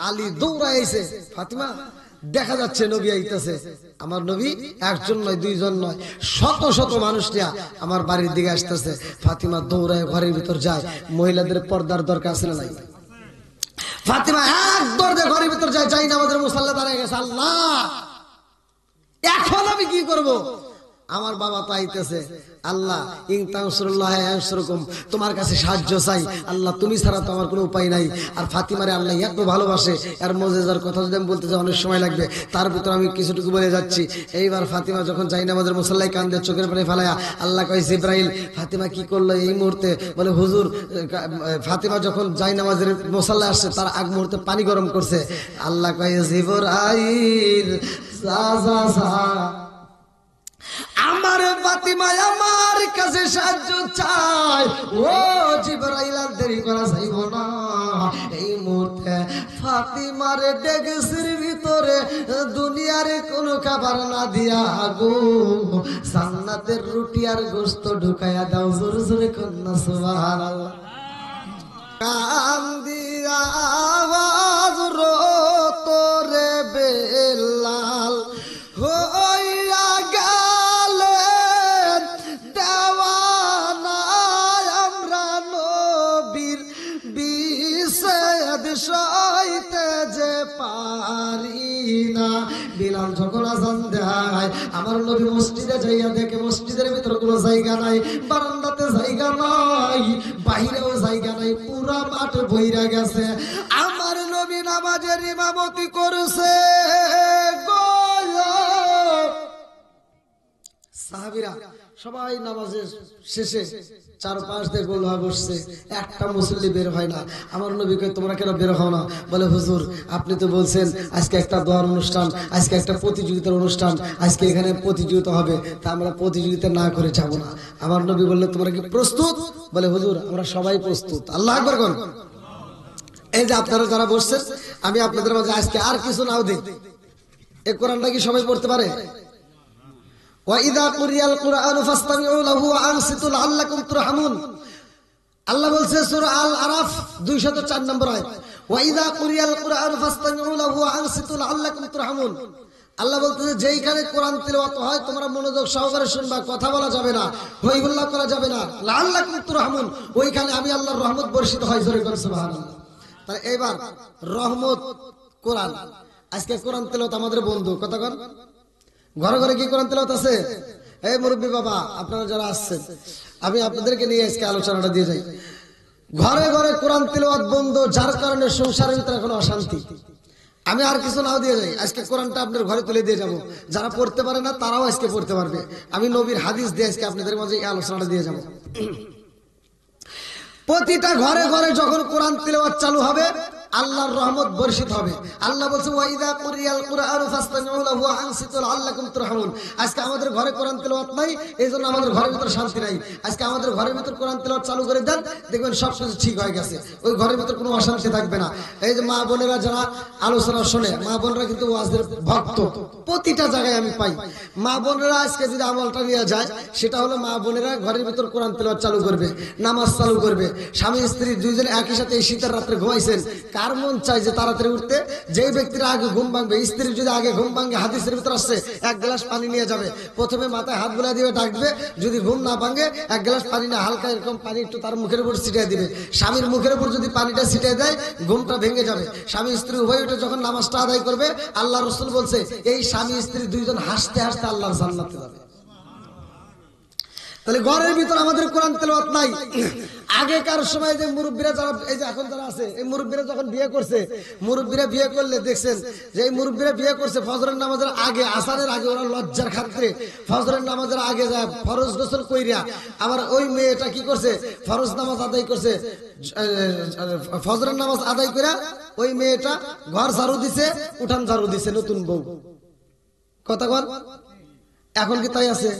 আলী দৌড়ায় এসে, ফাতিমা দেখা যাচ্ছে নবী আইতেছে। আমার নবী একজন নয়, দুইজন নয়, শত শত মানুষ নিয়ে আমার বাড়ির দিকে আসতেছে। ফাতিমা দৌড়ায় ঘরের ভিতর যায়। মহিলাদের পর্দার দরকার আছে না নাই? ফাতিমা এক দৌড়ে ঘরের ভিতর যায়, যাই না আমাদের মুসাল্লা দাঁড়িয়ে গেছে। আল্লাহ, এখন আমি কি করব? আমার বাবা তো আইতেছে। আল্লাহ, ইন তানসুরুল্লাহ ইয়ানসুরকুম, তোমার কাছে সাহায্য চাই আল্লাহ, তুমি ছাড়া তো আমার কোনো উপায় নাই। আর ফাতিমারে আল্লাহ এত ভালোবাসে, এর মুজিজার কথা যদি আমি বলতে যাই অনেক সময় লাগবে, তার ভিতর আমি কিছুটুকু বলে যাচ্ছি। এইবার ফাতিমা যখন যাই না আমাদের মুসাল্লায় কান্দে, চোখের পানি ফেলায়া, আল্লাহ কয় জিবরাইল, ফাতিমা কি করলো এই মুহূর্তে? বলে হুজুর, ফাতিমা যখন যাই নামাজের মুসাল্লায় আসছে তার আগ মুহূর্তে পানি গরম করছে। আল্লাহ কয় জিবরাইল আমার ফাতিমা আমার কাছে সাহায্য চায়। ও জিবরাইল, আর দেরি করা যাইব না। এই মুহূর্তে ফাতিমার ডেগেসির ভিতরে দুনিয়ার কোনো খাবার না দিয়া গো জান্নাতের রুটি আর গোশত ঢুকাইয়া দাও। জোরে জোরে কন্যা সুবহানাল্লাহ। কান দিয়া আওয়াজ রো তোরে বেলাল হইয়া গেলেন দেওয়ানা, আমরা নবীর বিছেদ সইতে যে পারি না। বিলাল যখন আযান দেয়, আমার নবী মসজিদে যাইয়া দেখে মসজিদের ভিতর কোনো জায়গা নাই, বারান্দাতে জায়গা নাই, বাহিরেও জায়গা নাই, পুরা মাঠ ভইরা গেছে। আমার নবী নামাজের ইমামতি করছে। সাহাবীরা সবাই নামাজের শেষে চারপাশ দিয়ে গোল হয়ে বসছে, একটা মুসল্লি বের হয় না। আমার নবী কয়, তোমরা কেন বের হও না? বলে হুজুর, আপনি তো বলছেন আজকে একটা দোয়ার অনুষ্ঠান, আজকে একটা প্রতিযোগিতার অনুষ্ঠান, আজকে এখানে প্রতিযোগিতা হবে, তা আমরা প্রতিযোগিতা না করে যাব না। আমার নবী বললেন, তোমরা কি প্রস্তুত? বলে হুজুর, আমরা সবাই প্রস্তুত। আল্লাহু আকবার করুন। এই যে আপনারা যারা বসছেন, আমি আপনাদের মাঝে আজকে আর কিছু নাও দিই। এই কোরআনটা কি সবাই পড়তে পারে? ওয়াইদা কুরিয়াল কুরআন ফাসতামিউ লাহু ওয়া আনসিতু লাআল্লাকুম তুরহামুন। আল্লাহ বলছে সূরা আল আরাফ 204 নম্বর আয়াত, ওয়াইদা কুরিয়াল কুরআন ফাসতামিউ লাহু ওয়া আনসিতু লাআল্লাকুম তুরহামুন। আল্লাহ বলতেছে যেইখানে কোরআন তিলাওয়াত হয় তোমরা মনোযোগ সহকারে শুনবা, কথা বলা যাবে না, হই হুল্লা করা যাবে না। লাআল্লাকুম তুরহামুন, ওইখানে আমি আল্লাহর রহমত বর্ষিত হয়। জোরে করে সুবহানাল্লাহ। তাহলে এবার রহমত কোরআন, আজকে কোরআন তিলাওয়াত আমাদের বন্ধু। কথা কন, ঘরে ঘরে কি কোরআন তিলাওয়াত আছে? এই মুরব্বী বাবা, আপনারা যারা আসছেন, আমি আপনাদেরকে নিয়ে আজকে আলোচনাটা দিয়ে যাই। ঘরে ঘরে কোরআন তিলাওয়াত বন্ধ, যার কারণে সংসারের ভিতরে এখন অশান্তি। আমি আর কিছু নাও দিয়ে যাই, আজকে কোরআনটা আপনার ঘরে তুলে দিয়ে যাবো। যারা পড়তে পারে না তারাও আজকে পড়তে পারবে। আমি নবীর হাদিস দিয়ে আজকে আপনাদের মাঝে এই আলোচনাটা দিয়ে যাবো। প্রতিটা ঘরে ঘরে যখন কোরআন তিলাওয়াত চালু হবে আল্লাহর রহমত বর্ষিত হবে। আল্লাহ বলছে ওয়াইদা কুরিয়াল কুরআনু ফাসতামিউ লাহু ওয়া আনসিতু লাআল্লাকুম তুরহামুন। আজকে আমাদের ঘরে কোরআন তেলাওয়াত নাই, এইজন্য আমাদের ঘরের ভিতর শান্তি নাই। আজকে আমাদের ঘরের ভিতর কোরআন তেলাওয়াত চালু করে দেন, দেখবেন সব কিছু ঠিক হয়ে গেছে, ওই ঘরের ভিতর কোনো অশান্তি থাকবে না। এই যে মা বোনেরা যারা আলোচনা শুনে, মা বোনেরা কিন্তু ওয়াজের ভক্ত, প্রতিটা জায়গায় আমি পাই। মা বোনেরা আজকে যদি আমলটা নিয়ে যায়, সেটা হলো মা বোনেরা ঘরের ভিতর কোরআন তেলাওয়াত চালু করবে, নামাজ চালু করবে। স্বামী স্ত্রী দুইজনে একই সাথে এই শীতের রাত্রে ঘুমাইছেন, কার মন চাই যে তাড়াতাড়ি উঠতে? যেই ব্যক্তির আগে ঘুম ভাঙবে, স্ত্রী যদি আগে ঘুম ভাঙে, হাদিসের ভিতর আসছে এক গ্লাস পানি নিয়ে যাবে, প্রথমে মাথায় হাত বুলা দিবে, ডাকবে, যদি ঘুম না ভাঙে এক গ্লাস পানি না, হালকা এরকম পানি একটু তার মুখের উপর ছিটিয়ে দিবে। স্বামীর মুখের উপর যদি পানিটা ছিটিয়ে দেয়, ঘুমটা ভেঙে যাবে। স্বামী স্ত্রী উভয় উঠে যখন নামাজটা আদায় করবে, আল্লাহ রাসূল বলছে এই স্বামী স্ত্রী দুইজন হাসতে হাসতে আল্লাহর জান্নাতে যাবে। তাহলে ঘরের ভিতর আমাদের কোরআন তেলাওয়াত নাই। আগেকার সময় যে মুরব্বীরা যারা, এই যে এখন যারা আছে, এই মুরব্বীরা যখন বিয়ে করছে, মুরব্বীরা বিয়ে করলে দেখছেন যে এই মুরব্বীরা বিয়ে করছে ফজরের নামাজের আগে, আসরের আগে, ওরা লজ্জার খাতিরে ফজরের নামাজের আগে যায় ফরজ গোসল কইরা, আবার ওই মেয়েটা কি করছে, ফরজ নামাজ আদায় করছে, ফজরের নামাজ আদায় করে ওই মেয়েটা ঘর ঝাড়ু দিছে, উঠান ঝাড়ু দিছে, নতুন বউ। কথা কর, এখন কি তাই আছে?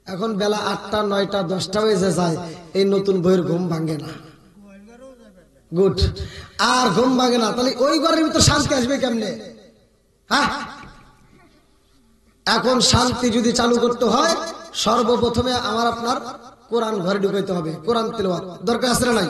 এখন বেলা 8টা 9টা 10টা বেজে যায়, এই নতুন বইয়ের ঘুম ভাঙে না। গুড, আর ঘুম ভাঙে না। তাহলে ওই ঘরের ভিতর শান্তি আসবে কেমনে? হ্যাঁ, এখন শান্তি যদি চালু করতে হয়, সর্বপ্রথমে আমার আপনার কোরআন ঘরে ঢুকাইতে হবে। কোরআন তেলাওয়াত দরকার আছে না নাই?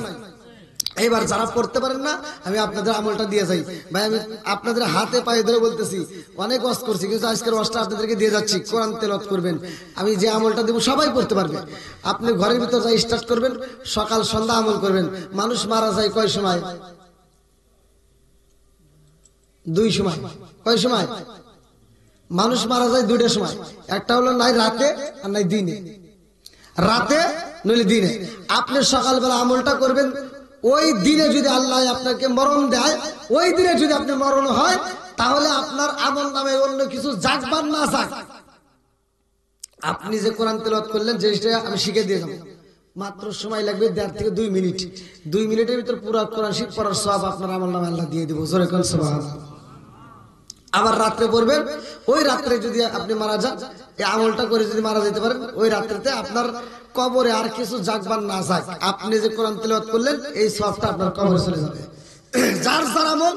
এবার যারা পড়তে পারেন না আমি আপনাদের আমলটা দিয়ে যাই ভাই। আমি আপনাদের হাতে পায়ে ধরে বলতেছি, অনেক ওয়াজ করছি কিন্তু আজকের ওয়াজটা আপনাদেরকে দিয়ে যাচ্ছি। কোরআন তেলাওয়াত করবেন, আমি যে আমলটা দেবো সবাই পড়তে পারবে। আপনি ঘরের ভিতর যাই স্টার্ট করবেন, সকাল সন্ধ্যা আমল করবেন। মানুষ মারা যায় কয় সময়? দুই সময়। কয় সময় মানুষ মারা যায়? দুইটা সময়। একটা হলো নাই রাতে আর নাই দিনে। রাতে নইলে দিনে। আপনি সকালবেলা আমলটা করবেন, ওই দিনে যদি আল্লাহ আপনাকে মরণ দেয়, ওই দিনে যদি আপনি মরণ হয়, তাহলে আপনার আমল নামে অন্য কিছু যাক বা না যাক, আপনি যে কোরআন তেলাওয়াত করলেন যেটা আমি শিখে দিয়ে যাবো। মাত্র সময় লাগবে 1.5 থেকে 2 মিনিট। 2 মিনিটের ভিতর পুরো কোরআন শরীফ পড়ার সওয়াব আপনার আমল নামে আল্লাহ দিয়ে দিব। জোরে কোন সুবহানাল্লাহ। আবার রাত্রে পড়বেন, ওই রাত্রে যদি আপনি মারা যান, এই আমলটা করে যদি মারা যেতে পারেন, ওই রাত্রিতে আপনার কবরে আর কিছু যাকবার না যাক, আপনি যে কোরআন তেলাওয়াত করলেন এই সওয়াবটা আপনার কবরে চলে যাবে। যার যার আমল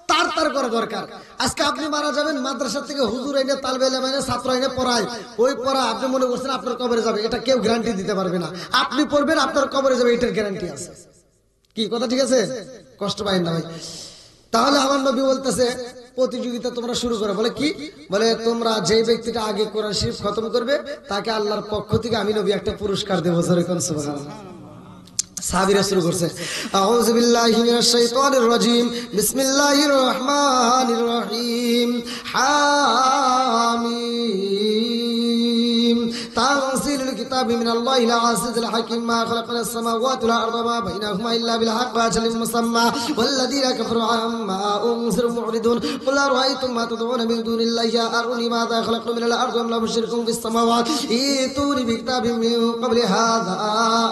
তার করা দরকার। আজকে আপনি মারা যাবেন, মাদ্রাসা থেকে হুজুর আইনে তালবে ইলম আইনে ছাত্র আইনে পড়ায়, ওই পড়া আপনি মনে করছেন আপনার কবরে যাবে, এটা কেউ গ্যারান্টি দিতে পারবে না। আপনি পড়বেন আপনার কবরে যাবে, এটার গ্যারান্টি আছে। কি কথা ঠিক আছে? কষ্ট পাই না ভাই। তাহলে আমার নবী বলতেছে প্রতিযোগিতা তোমরা শুরু করো। বলে কি? বলে তোমরা যে ব্যক্তিটা আগে কোরআন শরীফ খতম করবে তাকে আল্লাহর পক্ষ থেকে আমি নবী একটা পুরস্কার দেব। জোরে কোন সুবহানাল্লাহ। সাহাবীরা শুরু করছে, আউযু বিল্লাহি মিনাশ শাইতানির রাজীম, বিসমিল্লাহির রহমানির রহিম, হামিম, তানজিলুল কিতাবি মিনাল্লাহিল আজিজিল হাকীম, মা খালাকনাস সামাওয়াতি ওয়াল আরদা ওয়া মা বাইনাহুমা ইল্লা বিল হাক্কি ওয়া আজালিন মুসাম্মা ওয়াল্লাযীনা কাফারু আম্মা উনজিরু মু'রিদুন কুল আরাআইতুম মা তাদউনা মিন দুনিল্লাহি আরুনি মাযা খালাকতু মিনাল আরদি ওয়া লাহুম শিরকুম ফিস সামাওয়াতি ইতুনি বিকিতাবিন মিন ক্বাবলি হাযা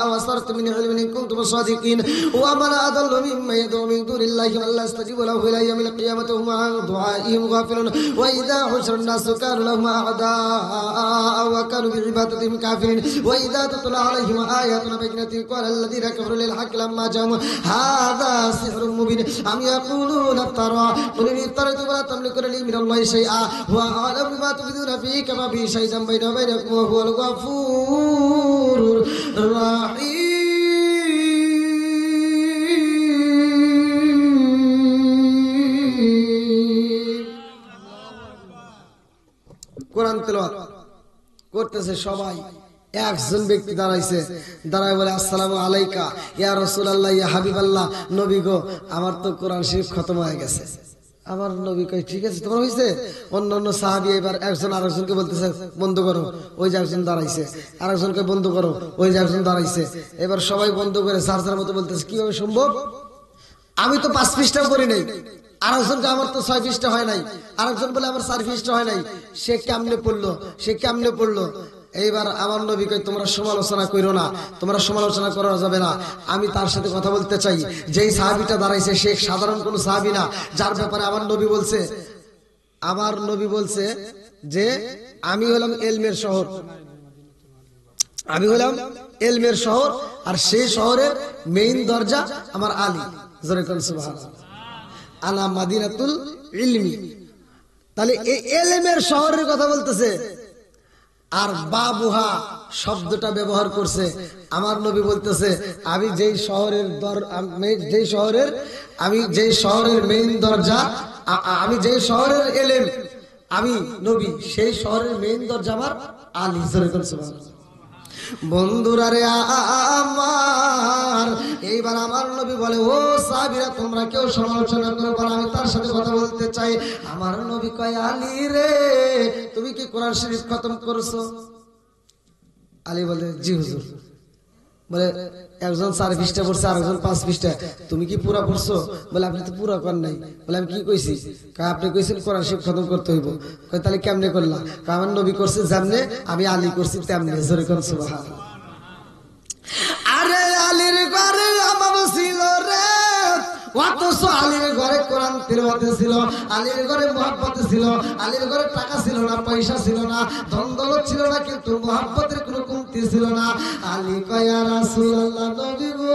আও আসরাত মিন ইলমিন ইন কুনতুম সাদিকিন ওয়া মান আদাল্লু মিম্মা ইয়াদউ মিন দুনিল্লাহি মান লা ইয়াস্তাজিবু লাহু ইলা ইয়াউমিল কিয়ামাতি ওয়া হুম আন দুআইহিম গাফিলুন ওয়া ইযা হুশিরা الناس كانوا لهم أعداء وكانوا بعبادتهم كافرين وإذا تتلى عليهم آياتنا بينات قال الذين كفروا للحق لما جاءهم هذا سحر مبين أم يقولون افترى قل إن افتريت فلا تملكون لي من الله شيئا هو أعلم بما تبدون فيه كما به شهيدا بيني وبينكم وهو الغفور الرحيم। কোরআন তেলাওয়াত করতেছে সবাই। একজন ব্যক্তি দাঁড়াইছে, দাঁড়ায় বলে আসসালামু আলাইকা ইয়া রাসূলুল্লাহ ইয়া হাবিবাল্লাহ, নবী গো আমার তো কোরআন শরীফ খতম হয়ে গেছে। আমার নবী কয় ঠিক আছে তোমার হইছে? অন্য সাহাবী এবার একজন আরেকজনকে বলতেছে বন্ধ করো, ওই যে একজন দাঁড়াইছে। আরেকজনকে বন্ধ করো, ওই যে একজন দাঁড়াইছে। এবার সবাই বন্ধ করে সারসার মতো বলতেছে কিভাবে সম্ভব? আমি তো 5 পৃষ্ঠা করি নাই। আরেকজনকে আমার তো 6 পৃষ্ঠা হয় নাই। আরেকজন বলে আমার 4 পৃষ্ঠা হয় নাই। সে কেমনে পড়লো? সে কেমনে পড়লো? এইবার আমার নবী কয় তোমরা সমালোচনা করো না, তোমরা সমালোচনা করা যাবে না। আমি তার সাথে কথা বলতে চাই। যেই সাহাবীটা দাঁড়াইছে সে সাধারণ কোনো সাহাবী না, যার ব্যাপারে আমার নবী বলছে যে আমি হলাম এলমের শহর, আমি হলাম এলমের শহর, আর সেই শহরের মেইন দরজা আমার আলী। জোরে কোন সুবহানাল্লাহ। আনা মাদিনাতুল ইলমি। তাহলে এই এলমের শহরের কথা বলতেছে, আর বাবুহা শব্দটা ব্যবহার করছে। আমার নবী বলতেছে আমি যেই শহরের মেইন দরজা, আমি যেই শহরের এলেম আমি নবী, সেই শহরের মেইন দরজা আমার আলী। জোরে কোন সুবহানাল্লাহ। বন্ধুরা রে আমার, এইবার আমার নবী বলে ও সাহাবীরা তোমরা কেউ সমালোচনা করবে না, আমি তার সাথে কথা বলতে চাই। আমার নবী কয় আলী রে তুমি কি কোরআন শরীফ খতম করেছো? আলী বলে জি হুজুর। বলে একজন 4 পৃষ্ঠা পড়ছে, আরেকজন 5 পৃষ্ঠা, তুমি কি পুরা পড়ছো? বলে আপনি তো পুরা করেন নাই। বলে আমি কি কইছি? আপনি কইছেন কোরআন শরীফ খতম করতে হইব। তাহলে কেমনে করলা? আমার নবী করছে যেমনে, আমি আলী করছি তেমনে। জোরে কোন সুবহানাল্লাহ। আরে আলীর ঘরে আমার ছিল রে, অথচ আলীর ঘরে কোরআন তিলাওয়াত ছিল, আলীর ঘরে মুহাব্বত ছিল, আলীর ঘরে টাকা ছিল না, পয়সা ছিল না, ধন দৌলত ছিল না, কিন্তু মুহাব্বতের কোনো কমতি ছিল না। আলী কয় ইয়া রাসূলুল্লাহ নবী গো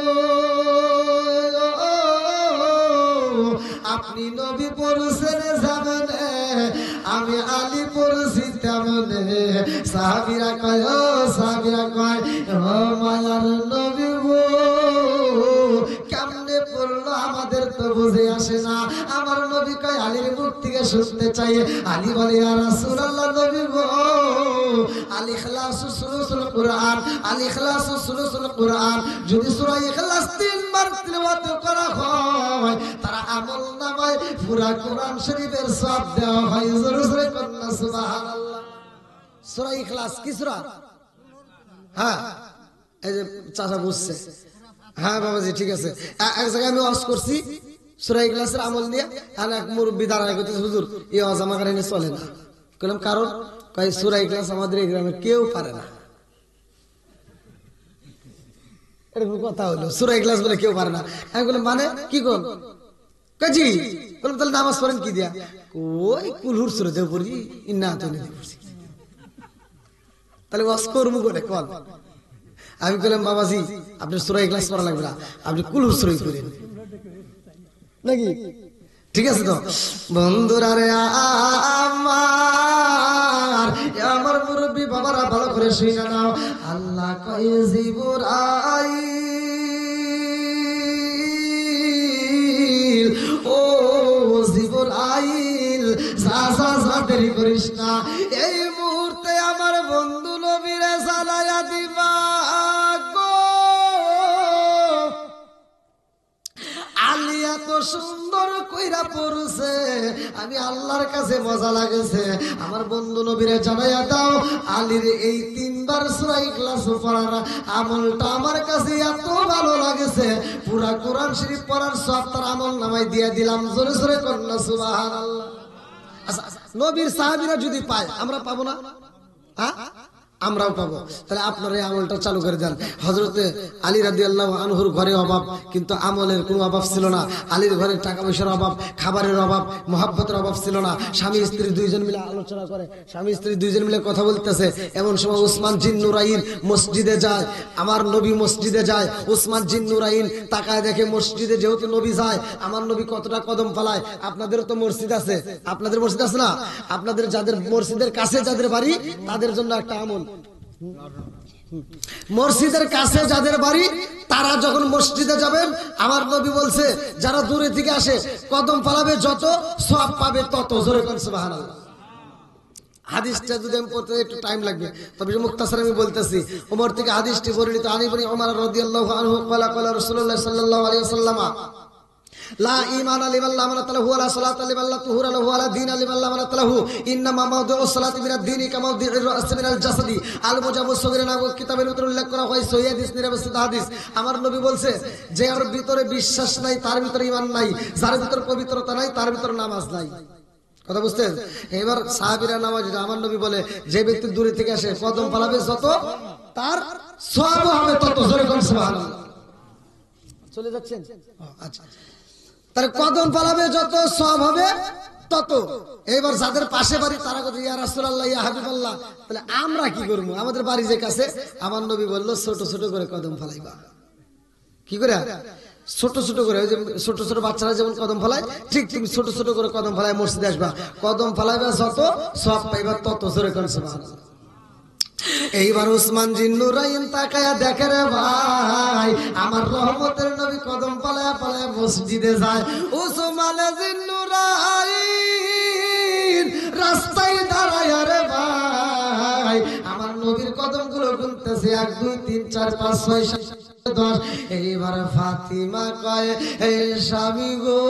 আপনি নবী পড়ছেন যেমনে আমি আলী পড়ছি তেমনে। সাহাবীরা কয় ও মায়ার নবী গো কেমনে বললো আমাদের তো বুঝে আসে না। আমার নবী কয় আলীর মুখ থেকে শুনতে চাই। আলী বলে ইয়া রাসূলুল্লাহ, নবী গো, আল ইখলাসু সুলুসুল কুরআন, আল ইখলাসু সুলুসুল কুরআন। যদি সূরা ইখলাস 3 বার তিলাওয়াত করা হয় তার আমলনামায় পুরা কোরআন শরীফের সওয়াব দেওয়া হয়। জোরে জোরে কন্না সুবহানাল্লাহ। সূরা ইখলাস কি সূরা? হ্যাঁ, এই যে চাচা বুঝছে। হ্যাঁ বাবাজি ঠিক আছে। এক জায়গায় আমি ওয়াজ করছি সূরা ইখলাসের আমল নিয়ে, আর এক মুরব্বি দাঁড়ায় কইতেছে হুজুর এই ওয়াজ আমার কারণে চলে না। বললাম কারণ? কই সূরা ইখলাস আমাদের এই গ্রামে কেউ পারে না। এরকম কথা হলো, সূরা ইখলাস বলে কেউ পারে না। আমি বললাম মানে কি কোন কাজী? বললাম তাহলে নামাজ পড়েন কি দিয়া? ওই কুলহুর সূরা দেব পড়ি ইন্না আতাইনা দেব পড়ি। তাহলে ওয়াজ করব করে কোন? আমি বললাম বাবাজি আপনি সূরা ইখলাস পড়া লাগবে না, আপনি কুলহুর সূরাই পড়েন নাকি? ঠিক আছে তো বন্ধুরা রে আমার মুরব্বী বাবারা ভালো করে শুনে নাও। আল্লাহ কয় জিবরাইল, ও জিবরাইল যা দেরি করিস না, এই মুহূর্তে আমার বন্ধু নবীরে জ্বালায়া দিবা গো। আলী এত সুন্দর কইরা পড়ছে, আমি আল্লাহর কাছে মজা লাগেছে। আমার বন্ধু নবীরে জানাইয়া দাও আলীর এই 3 বার সূরা ইখলাস পড়ার আমলটা আমার কাছে এত ভালো লাগেছে, পুরা কোরআন শরীফ পড়ার সওয়াব তার আমলনামায় দিয়ে দিলাম। জোরে জোরে কন্না সুবহানাল্লাহ। আচ্ছা নবীর সাহাবীরা যদি পায় আমরা পাবো না? হ্যাঁ আমরাও পাবো। তাহলে আপনারা এই আমলটা চালু করে দেন। হযরতে আলী রাদিয়াল্লাহু আনহুর ঘরে অভাব, কিন্তু আমলের কোনো অভাব ছিল না। আলীর ঘরে টাকা পয়সার অভাব, খাবারের অভাব, মহব্বতের অভাব ছিল না। স্বামী স্ত্রী দুইজন মিলে আলোচনা করে, স্বামী স্ত্রী দুইজন মিলে কথা বলতেছে। এমন সময় উসমান জিন নুরাইন মসজিদে যায়, আমার নবী মসজিদে যায়। উসমান জিন নুরাইন তাকায় দেখে মসজিদে যেহেতু নবী যায়, আমার নবী কতটা কদম ফলায়। আপনাদেরও তো মসজিদ আছে, আপনাদের মসজিদ আছে না? আপনাদের যাদের মসজিদের কাছে যাদের বাড়ি তাদের জন্য একটা আমল, মসজিদের কাছে যাদের বাড়ি তারা যখন মসজিদে যাবেন, আমার নবী বলছে যারা দূরে থেকে আসে কদম ফলাবে যত সওয়াব পাবে তত। জোরে কোন সুবহানাল্লাহ। হাদিসটা যদি আমি পড়তে একটু টাইম লাগবে, তবে মুখতাসার আমি বলতেছি। ওমর থেকে হাদিসটি বর্ণিত, আলী ইবনে ওমর রাদিয়াল্লাহু আনহু ক্বালা ক্বালা রাসূলুল্লাহ সাল্লাল্লাহু আলাইহি ওয়াসাল্লাম লা ঈমান লিমান লা আমানাত লাহু ওয়া লা সালাতা লিমান লা তুহুরা লাহু ওয়া লা দীনা লিমান লা আমানাত লাহু ইন্নামা মাওদিউস সালাতি মিনাদ দীনি কামা মাওদিউর রাসি মিনাল জাসাদি। আল মুজাবুস সগীরা নামক কিতাবের ভিতরে উল্লেখ করা হয়, সহিহ হাদিস নিরাবস্থিত হাদিস। আমার নবী বলছে যে যার ভিতরে বিশ্বাস নাই তার ভিতরে ঈমান নাই, যার ভিতরে পবিত্রতা নাই তার ভিতরে নামাজ নাই। কথা বুঝছেন? এবার সাহাবীরা নামাজ, আমার নবী বলে যে ব্যক্তি দূরে থেকে আসে কদম ফলাবে যত তার সওয়াব হবে তত। জোরে কোন সুবহানাল্লাহ। চলে যাচ্ছেন? আচ্ছা, তার কদম ফলাবে যত সওয়াব হবে তত। এইবার যাদের পাশে বাড়ি তারা কথা ইয়া রাসূলুল্লাহ ইয়া হাবিবাল্লাহ, তাহলে আমরা কি করব? আমাদের বাড়ি যে কাছে, আমার নবী বলল ছোট ছোট করে কদম ফলাইবা। কি করে? ছোট ছোট করে। ওই যে ছোট ছোট বাচ্চারা যেমন কদম ফলায়, ঠিক তুমি ছোট ছোট করে কদম ফলায় মসজিদে আসবা, কদম ফলাইবা যত সওয়াব পাইবা তত। জোরে কোন সুবহানাল্লাহ। এইবার উসমান জিন নুরাইন তাকায়া দেখে রে ভাই আমার রহমতের নবী কদম পালায়া পালায়া মসজিদে যায়। উসমান জিন নুরাইন রাস্তায় দাঁড়ায় রে ভাই আমার নবীর কদমগুলো গুনতেছে 1 2 3 4 5 6 7 10। এইবার ফাতিমা কয় হে স্বামী গো,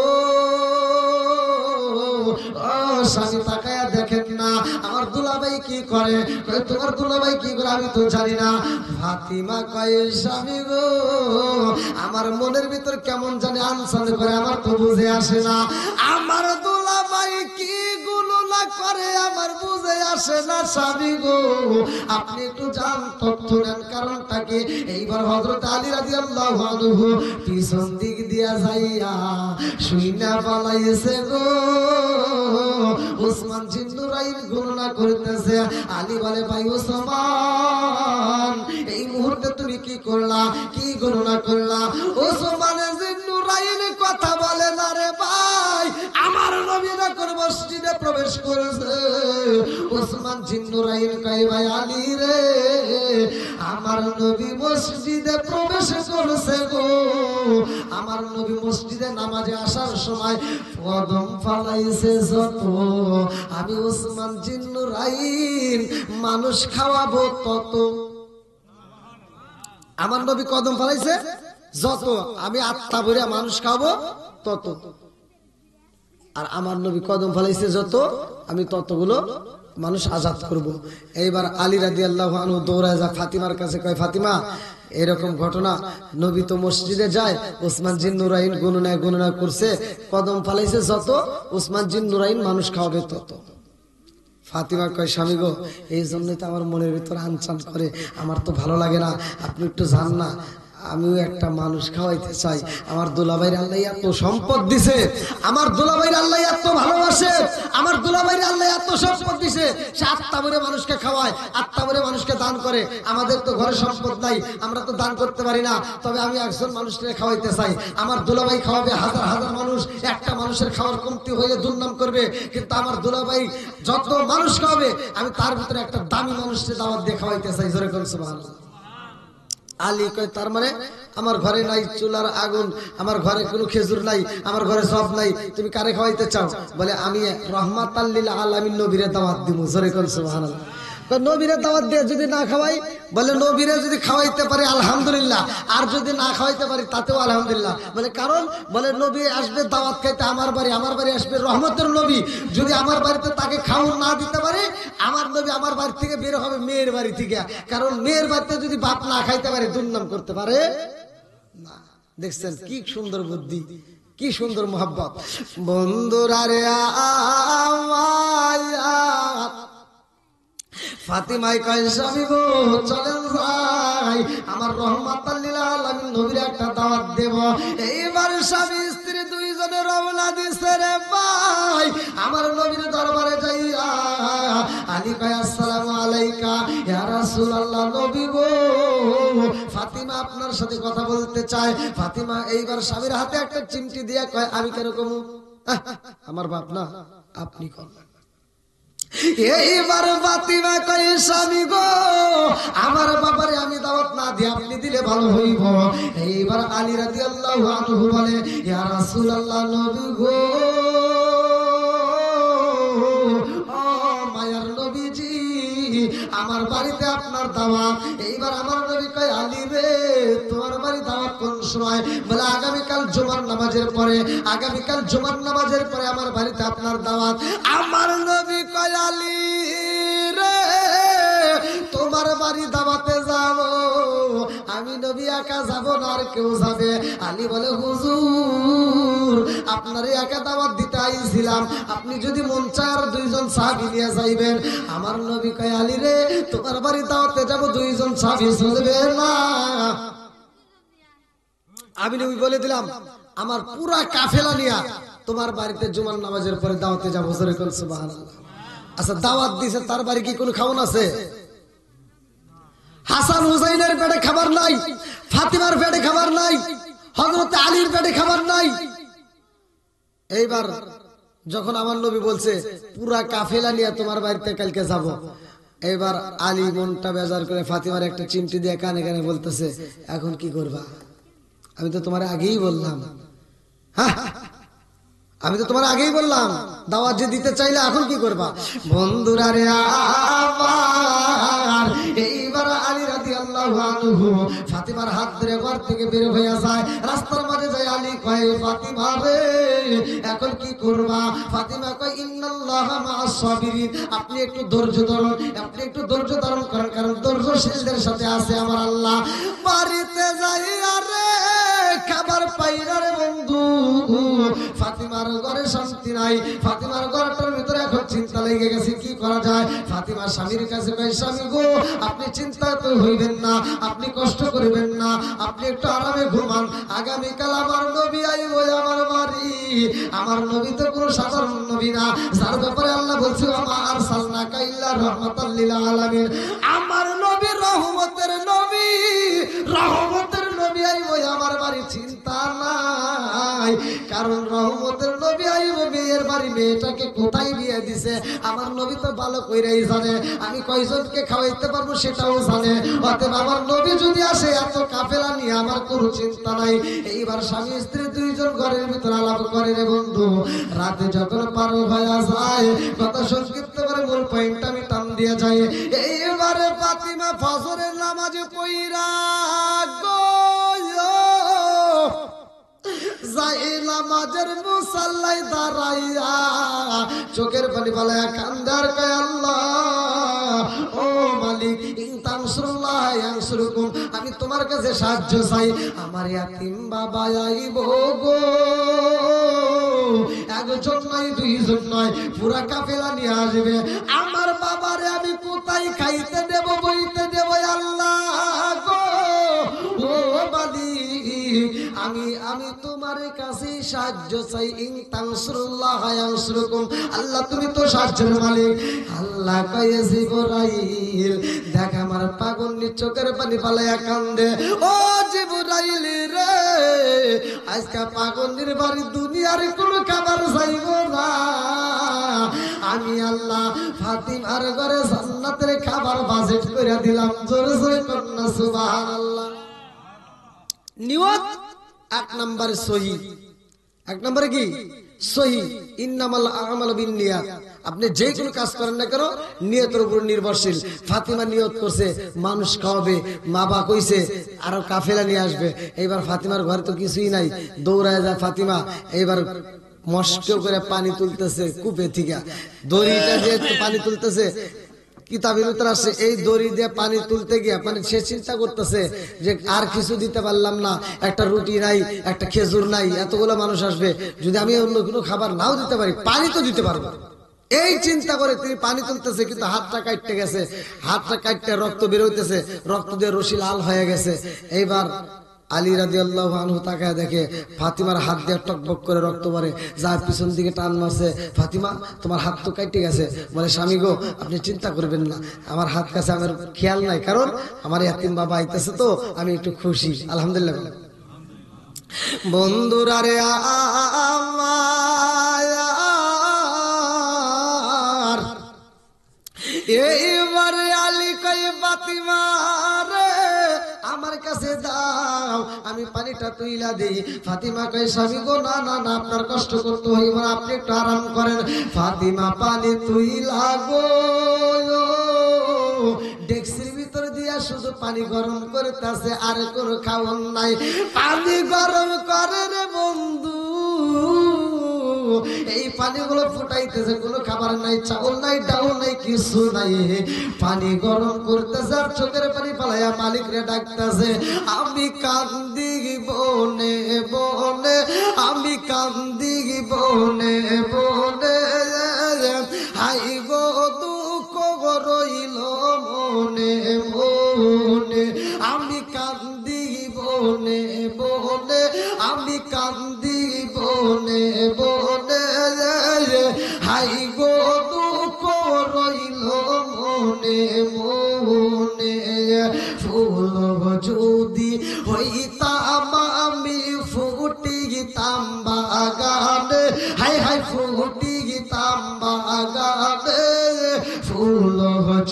ও স্বামী তাকায়া দেখেন না আমার দুলাভাই কি করে। তোমার দুলাভাই কি করে আমি তো জানি না। ফাতিমা কয় স্বামী গো, আমার মনের ভিতর কেমন জানি আনসান করে, আমার তো বুঝে আসে না। আমার দুলাভাই কি গুণনা করে আমার বুঝে আসে না স্বামী গো, আপনি একটু জান তথ্য নেন কারণটা কি। এইবার হযরত আলী রাদিয়াল্লাহু আনহু পিছন দিক দিয়া যাইয়া শুইনা পালাইছে গো। উসমান জিন নুরাইন গণনা করতেছে। আলী বলে ভাই উসমান এই মুহূর্তে তুমি কি করলা, কি গণনা করলা? উসমান জিন নুরাইন কথা বলে না রে ভাই, ভাই আমার নবী যখন মসজিদে প্রবেশ করেছে ওসমান জিন্নুরাইন কয় ভাই আলী রে আমার নবী মসজিদে প্রবেশ করেছে গো আমার নবী মসজিদে নামাজে আসার সময় কদম ফালাইছে যত আমি ওসমান জিন্নুরাইন মানুষ খাওয়াবো তত আমার নবী কদম ফালাইছে যত আমি আত্মা ভরে মানুষ খাবো তত আর আমার নবী কদম ফালাইছে যত আমি ততগুলো মানুষ আজাদ করব। এইবার আলী রাদিয়াল্লাহু আনহু দৌড়ায় যা ফাতিমার কাছে কয় ফাতিমা এরকম ঘটনা নবী তো মসজিদে যায় ওসমান জিন্নুরাইন গণনা করছে কদম ফালাইছে যত ওসমান জিন্নুরাইন মানুষ খাওয়াবে তত। ফাতিমা কয় স্বামী গো এই জন্যই তো আমার মনের ভিতর আনচান করে আমার তো ভালো লাগে না আপনি একটু যান না আমিও একটা মানুষ খাওয়াইতে চাই আমার দুলাভাইর আল্লাহ এত সম্পদ দিছে আমার দুলাভাইর আল্লাহ এত ভালোবাসে আমার দুলাভাইর আল্লাহ এত সম্পদ দিছে সে আত্মা ভরে মানুষকে খাওয়ায় আত্মা ভরে মানুষকে দান করে আমাদের তো ঘরে সম্পদ নাই আমরা তো দান করতে পারি না তবে আমি একজন মানুষকে খাওয়াইতে চাই আমার দুলাভাই খাওয়াবে হাজার হাজার মানুষ একটা মানুষের খাওয়ার কমতি হয়ে দুর্নাম করবে কিন্তু আমার দুলাভাই যত মানুষ খাওয়াবে আমি তার ভিতরে একটা দামি মানুষকে দাওয়াত দিয়ে খাওয়াইতে চাই জোরে করে সুবহানাল্লাহ। আলী কয় তার মানে আমার ঘরে নাই চুলার আগুন আমার ঘরে কোনো খেজুর নাই আমার ঘরে সব নাই তুমি কারে খাওয়াইতে চাও বলে আমি রহমাতাল লিল আলামিন নবীরে দাওয়াত দিব জোরে করে সুবহানাল্লাহ। নবীরে দাওয়াত দিয়ে যদি না খাওয়াই বলে নবীরে যদি খাওয়াইতে পারি আলহামদুলিল্লাহ আর যদি না খাওয়াইতে পারি তাতেও আলহামদুলিল্লাহ বলে কারণ বলে নবী আসবে দাওয়াত খাইতে আমার বাড়ি আসবে রহমতের নবী যদি আমার বাড়িতে তাকে খাওয়ার না দিতে পারে আমার নবী আমার বাড়ি থেকে বের হবে মেয়ের বাড়ি থেকে কারণ মেয়ের বাড়িতে যদি বাপ না খাইতে পারে দুর্নাম করতে পারে না। দেখছেন কি সুন্দর বুদ্ধি কি সুন্দর মোহাব্বত বন্ধুরা রে ফাতিমাই কয় স্বামী গো চলেন যাই আমার রহমাতাল লিল আলামিন নবীর একটা দাওয়াত দেব। এইবার স্বামী স্ত্রী দুইজনে রওনা দিছে রে ভাই আমার নবীর দরবারে যাইয়া আলী কয় আসসালামু আলাইকা ইয়া রাসূলুল্লাহ নবী গো ফাতিমা আপনার সাথে কথা বলতে চায়। ফাতিমা এইবার স্বামীর হাতে একটা চিমটি দিয়ে কয় আমি কিরকম আমার বাপ না আপনি কোন এইবার ফাতিমা কয় স্বামী গো আমার বাবারে আমি দাওয়াত না দিয়ে আপনি দিলে ভালো হইব। এইবার আলী রাদিয়াল্লাহু আনহু বলে ইয়া রাসূলুল্লাহ নবী গো ও মায়ার নবীজি আমার বাড়িতে আপনার দাওয়াত। এইবার আমার নবী কয় আলী রে তোমার বাড়ি দাওয়াত কোন সময় বলে আগামীকাল জুমার নামাজের পরে আগামীকাল জুমার নামাজের পরে আমার বাড়িতে আপনার দাওয়াত। আমার নবী কয় আলী রে তোমার বাড়ি দাওয়াতে যাব আমি নবী একা যাব না আর কেউ যাবে। আলী বলে হুজুর আপনার একা দাওয়াত দিতে আইছিলাম আপনি যদি মন চায় আর দুইজন সাহাবী নিয়ে যাইবেন। আমার নবী কয় আলী রে তোমার বাড়ি দাওয়াতে যাব দুইজন সাহাবী চলবে না আমি নবী বলে দিলাম আমার পুরা কাফেলা নিয়া তোমার বাড়িতে জুমার নামাজের পরে দাওয়াতে যাব জোরে করে সুবহানাল্লাহ। আচ্ছা দাওয়াত দিছে তার বাড়ি কি কোনো খাওন আছে? হাসান হুসাইনের পেটে খাবার নাই ফাতিমার পেটে খাবার নাই হযরত আলীর পেটে খাবার নাই। এইবার যখন আমার নবী বলছে পুরা কাফেলা নিয়ে তোমার বাড়িতে কালকে যাব এবার আলী মনটা বেজার করে ফাতিমার একটা চিমটি দিয়ে কানে কানে বলতেছে এখন কি করবা আমি তো তোমার আগেই বললাম আমি তো তোমার আগেই বললাম দাওয়াত যে দিতে চাইলে এখন কি করবা। বন্ধুরা রে আমার এইবার আলী রাদিয়াল্লাহু আনহু ফাতিমার হাত ধরে ঘর থেকে বের হয়ে যায় রাস্তার মাঝে যায় আলী কয় ফাতিমা রে এখন কি করবা? ফাতিমা কয় ইন্নাল্লাহা মা'আস সাবিরিন আপনি একটু ধৈর্য ধারণ করেন কারণ ধৈর্যশীলদের সাথে আছে আমার আল্লাহ। বাড়িতে যাই আরে খাবার পাই না রে বন্ধু ফাতিমার ঘরে শান্তি নাই ফাতিমার ঘরটার ভিতরে এখন চিন্তা লেগে গেছে কি করা যায়। ফাতিমা স্বামীর কাছে কয় স্বামী গো আপনি চিন্তা তো হইবেন না আপনি কষ্ট করবেন না আপনি একটু আরামে ঘুমান আগামীকাল আমার নবী আইব আমার বাড়ি। আমার নবী তো কোনো সাধারণ নবী না যার ব্যাপারে আল্লাহ বলছে ওমা আরসালনাকা ইল্লা রাহমাতাল লিল আলামিন আমার নবী রহমতের নবী আইব আমার বাড়ি চিন্তা নাই নাই, কারণ রহমতের নবী আইব বিয়ের বাড়ি মেয়েটাকে কোথায় বিয়ে দিছে আমার নবী তো ভালো কইরাই জানে, আমি কয়জনকে খাওয়াইতে পারবো সেটাও জানে। অতএব আমার নবী যদি আসে এত কাফেলা নিয়ে আমার কোনো চিন্তা নাই। এইবার স্বামী স্ত্রী দুইজন ঘরের ভিতরে আলাপ করে রে বন্ধু। রাতে যখন পার হয়ে যায়, কথা সংক্ষিপ্ত করে মূল পয়েন্ট আমি টান দিয়ে যাই। এইবারে ফাতিমা ফজরের নামাজে পইরা গো যাই নামাজের মুসাল্লায় দাঁড়াইয়া চোখের পানি ফালাইয়া কান্দার কয় আল্লাহ ও মালিক ইন তানসুরুল্লাহ ইয়ানসুরকুম, আমি তোমার কাছে সাহায্য চাই। আমার ইয়াতিম বাবা আইব গো, একজন নয় দুইজন নয় পুরা কাফেলা নিয়ে আসবে। আমার বাবারে আমি কোথায় খাইতে দেব বইতে দেব আল্লাহ গো ও মালিক, আমি তোমার কাছে সাহায্য চাই। ইন তানসুরুল্লাহ ইয়ানসুরকুম, আল্লাহ তুমি তো সাহায্যের মালিক। আল্লাহ কয় জিবরাইল দেখ আমার পাগল চোখের পানি ফালাইয়া কান্দে, ও জিবরাইল রে আজকে পাগলের বাড়ি দুনিয়ার কোনো খাবার চাইব না, আমি আল্লাহ ফাতিমার ঘরে জান্নাতের খাবার বাজেট করে দিলাম। জোরে জোরে কন্যা সুবহানাল্লাহ। নিয়ত এক নম্বরে সহি, এক নম্বরে কি সহি। ইন্নামাল আমালু বিন্নিয়াত, আপনি যে কোনো কাজ করেন না কেন নিয়তের উপর নির্ভরশীল। ফাতিমা নিয়ত করছে মানুষ খাওয়াবে, মা বা কইছে আরো কাফেলা নিয়ে আসবে। এইবার ফাতিমার ঘরে তো কিছুই নাই, দৌড়ায় যায় ফাতিমা। এইবার মস্কে করে পানি তুলতেছে কূপে থেকে, দড়িটা দিয়ে পানি তুলতেছে। কিতাবের ভিতর আছে এই দড়ি দিয়ে পানি তুলতে গিয়ে মানে সে চিন্তা করতেছে যে আর কিছু দিতে পারলাম না, একটা রুটি নাই, একটা খেজুর নাই, এতগুলো মানুষ আসবে, যদি আমি অন্য কোনো খাবার নাও দিতে পারি পানি তো দিতে পারবো। এই চিন্তা করে তিনি পানি তুলতেছে, কিন্তু হাতটা কাটতে গেছে, হাতটা কাটতে রক্ত বের হইতেছে, রক্ত দিয়ে রশি লাল হয়ে গেছে। এইবার আলী রাদিয়াল্লাহু আনহু তাকায় দেখে ফাতিমার হাত দিয়ে টকবক করে রক্ত পড়ে, যা পিছন দিকে টান মারছে, ফাতিমা তোমার হাত তো কাটতে গেছে। বলে স্বামী গো আপনি চিন্তা করবেন না, আমার হাত কাছে আমার খেয়াল নাই, কারণ আমার ইয়াতিম বাবা আইতেছে তো আমি একটু খুশি আলহামদুলিল্লাহ। বন্ধুরা রে আমার এইবারে আলী কই ফাতিমা রে আমার কাছে দাও, আমি পানিটা তুইলা দেই। ফাতিমা কই স্বামী গো না না না আপনার কষ্ট করতে হইব না, আপনি একটু আরাম করেন। ফাতিমা পানি তুইলা গো ডেক্সির ভিতর দিয়া শুধু পানি গরম করতেছে, আর কোনো খাওয়ান নাই। পানি গরম করে রে বন্ধু, এই পানিগুলো ফুটাইতেছে, কোনো খাবার নাই, চাউল নাই, ডাউল নাই, কিছু নাই। পানি গরম করতেছে আর চোখের পানি পালাইয়া মালিক রে ডাকতেছে, আমি কান্দি বনে বনে, আমি কান্দি বনে বনে, হাই গো দুঃখ রইল মনে মনে, আমি কান্দি বনে বনে, আমি কান্দি বনে বনে, হাই গো দুঃখ রইল মনে মনে। ফুল যদি হইতাম আমি ফুটিতাম বাগানে, হাই হাই ফুটিতাম বাগানে। ফুল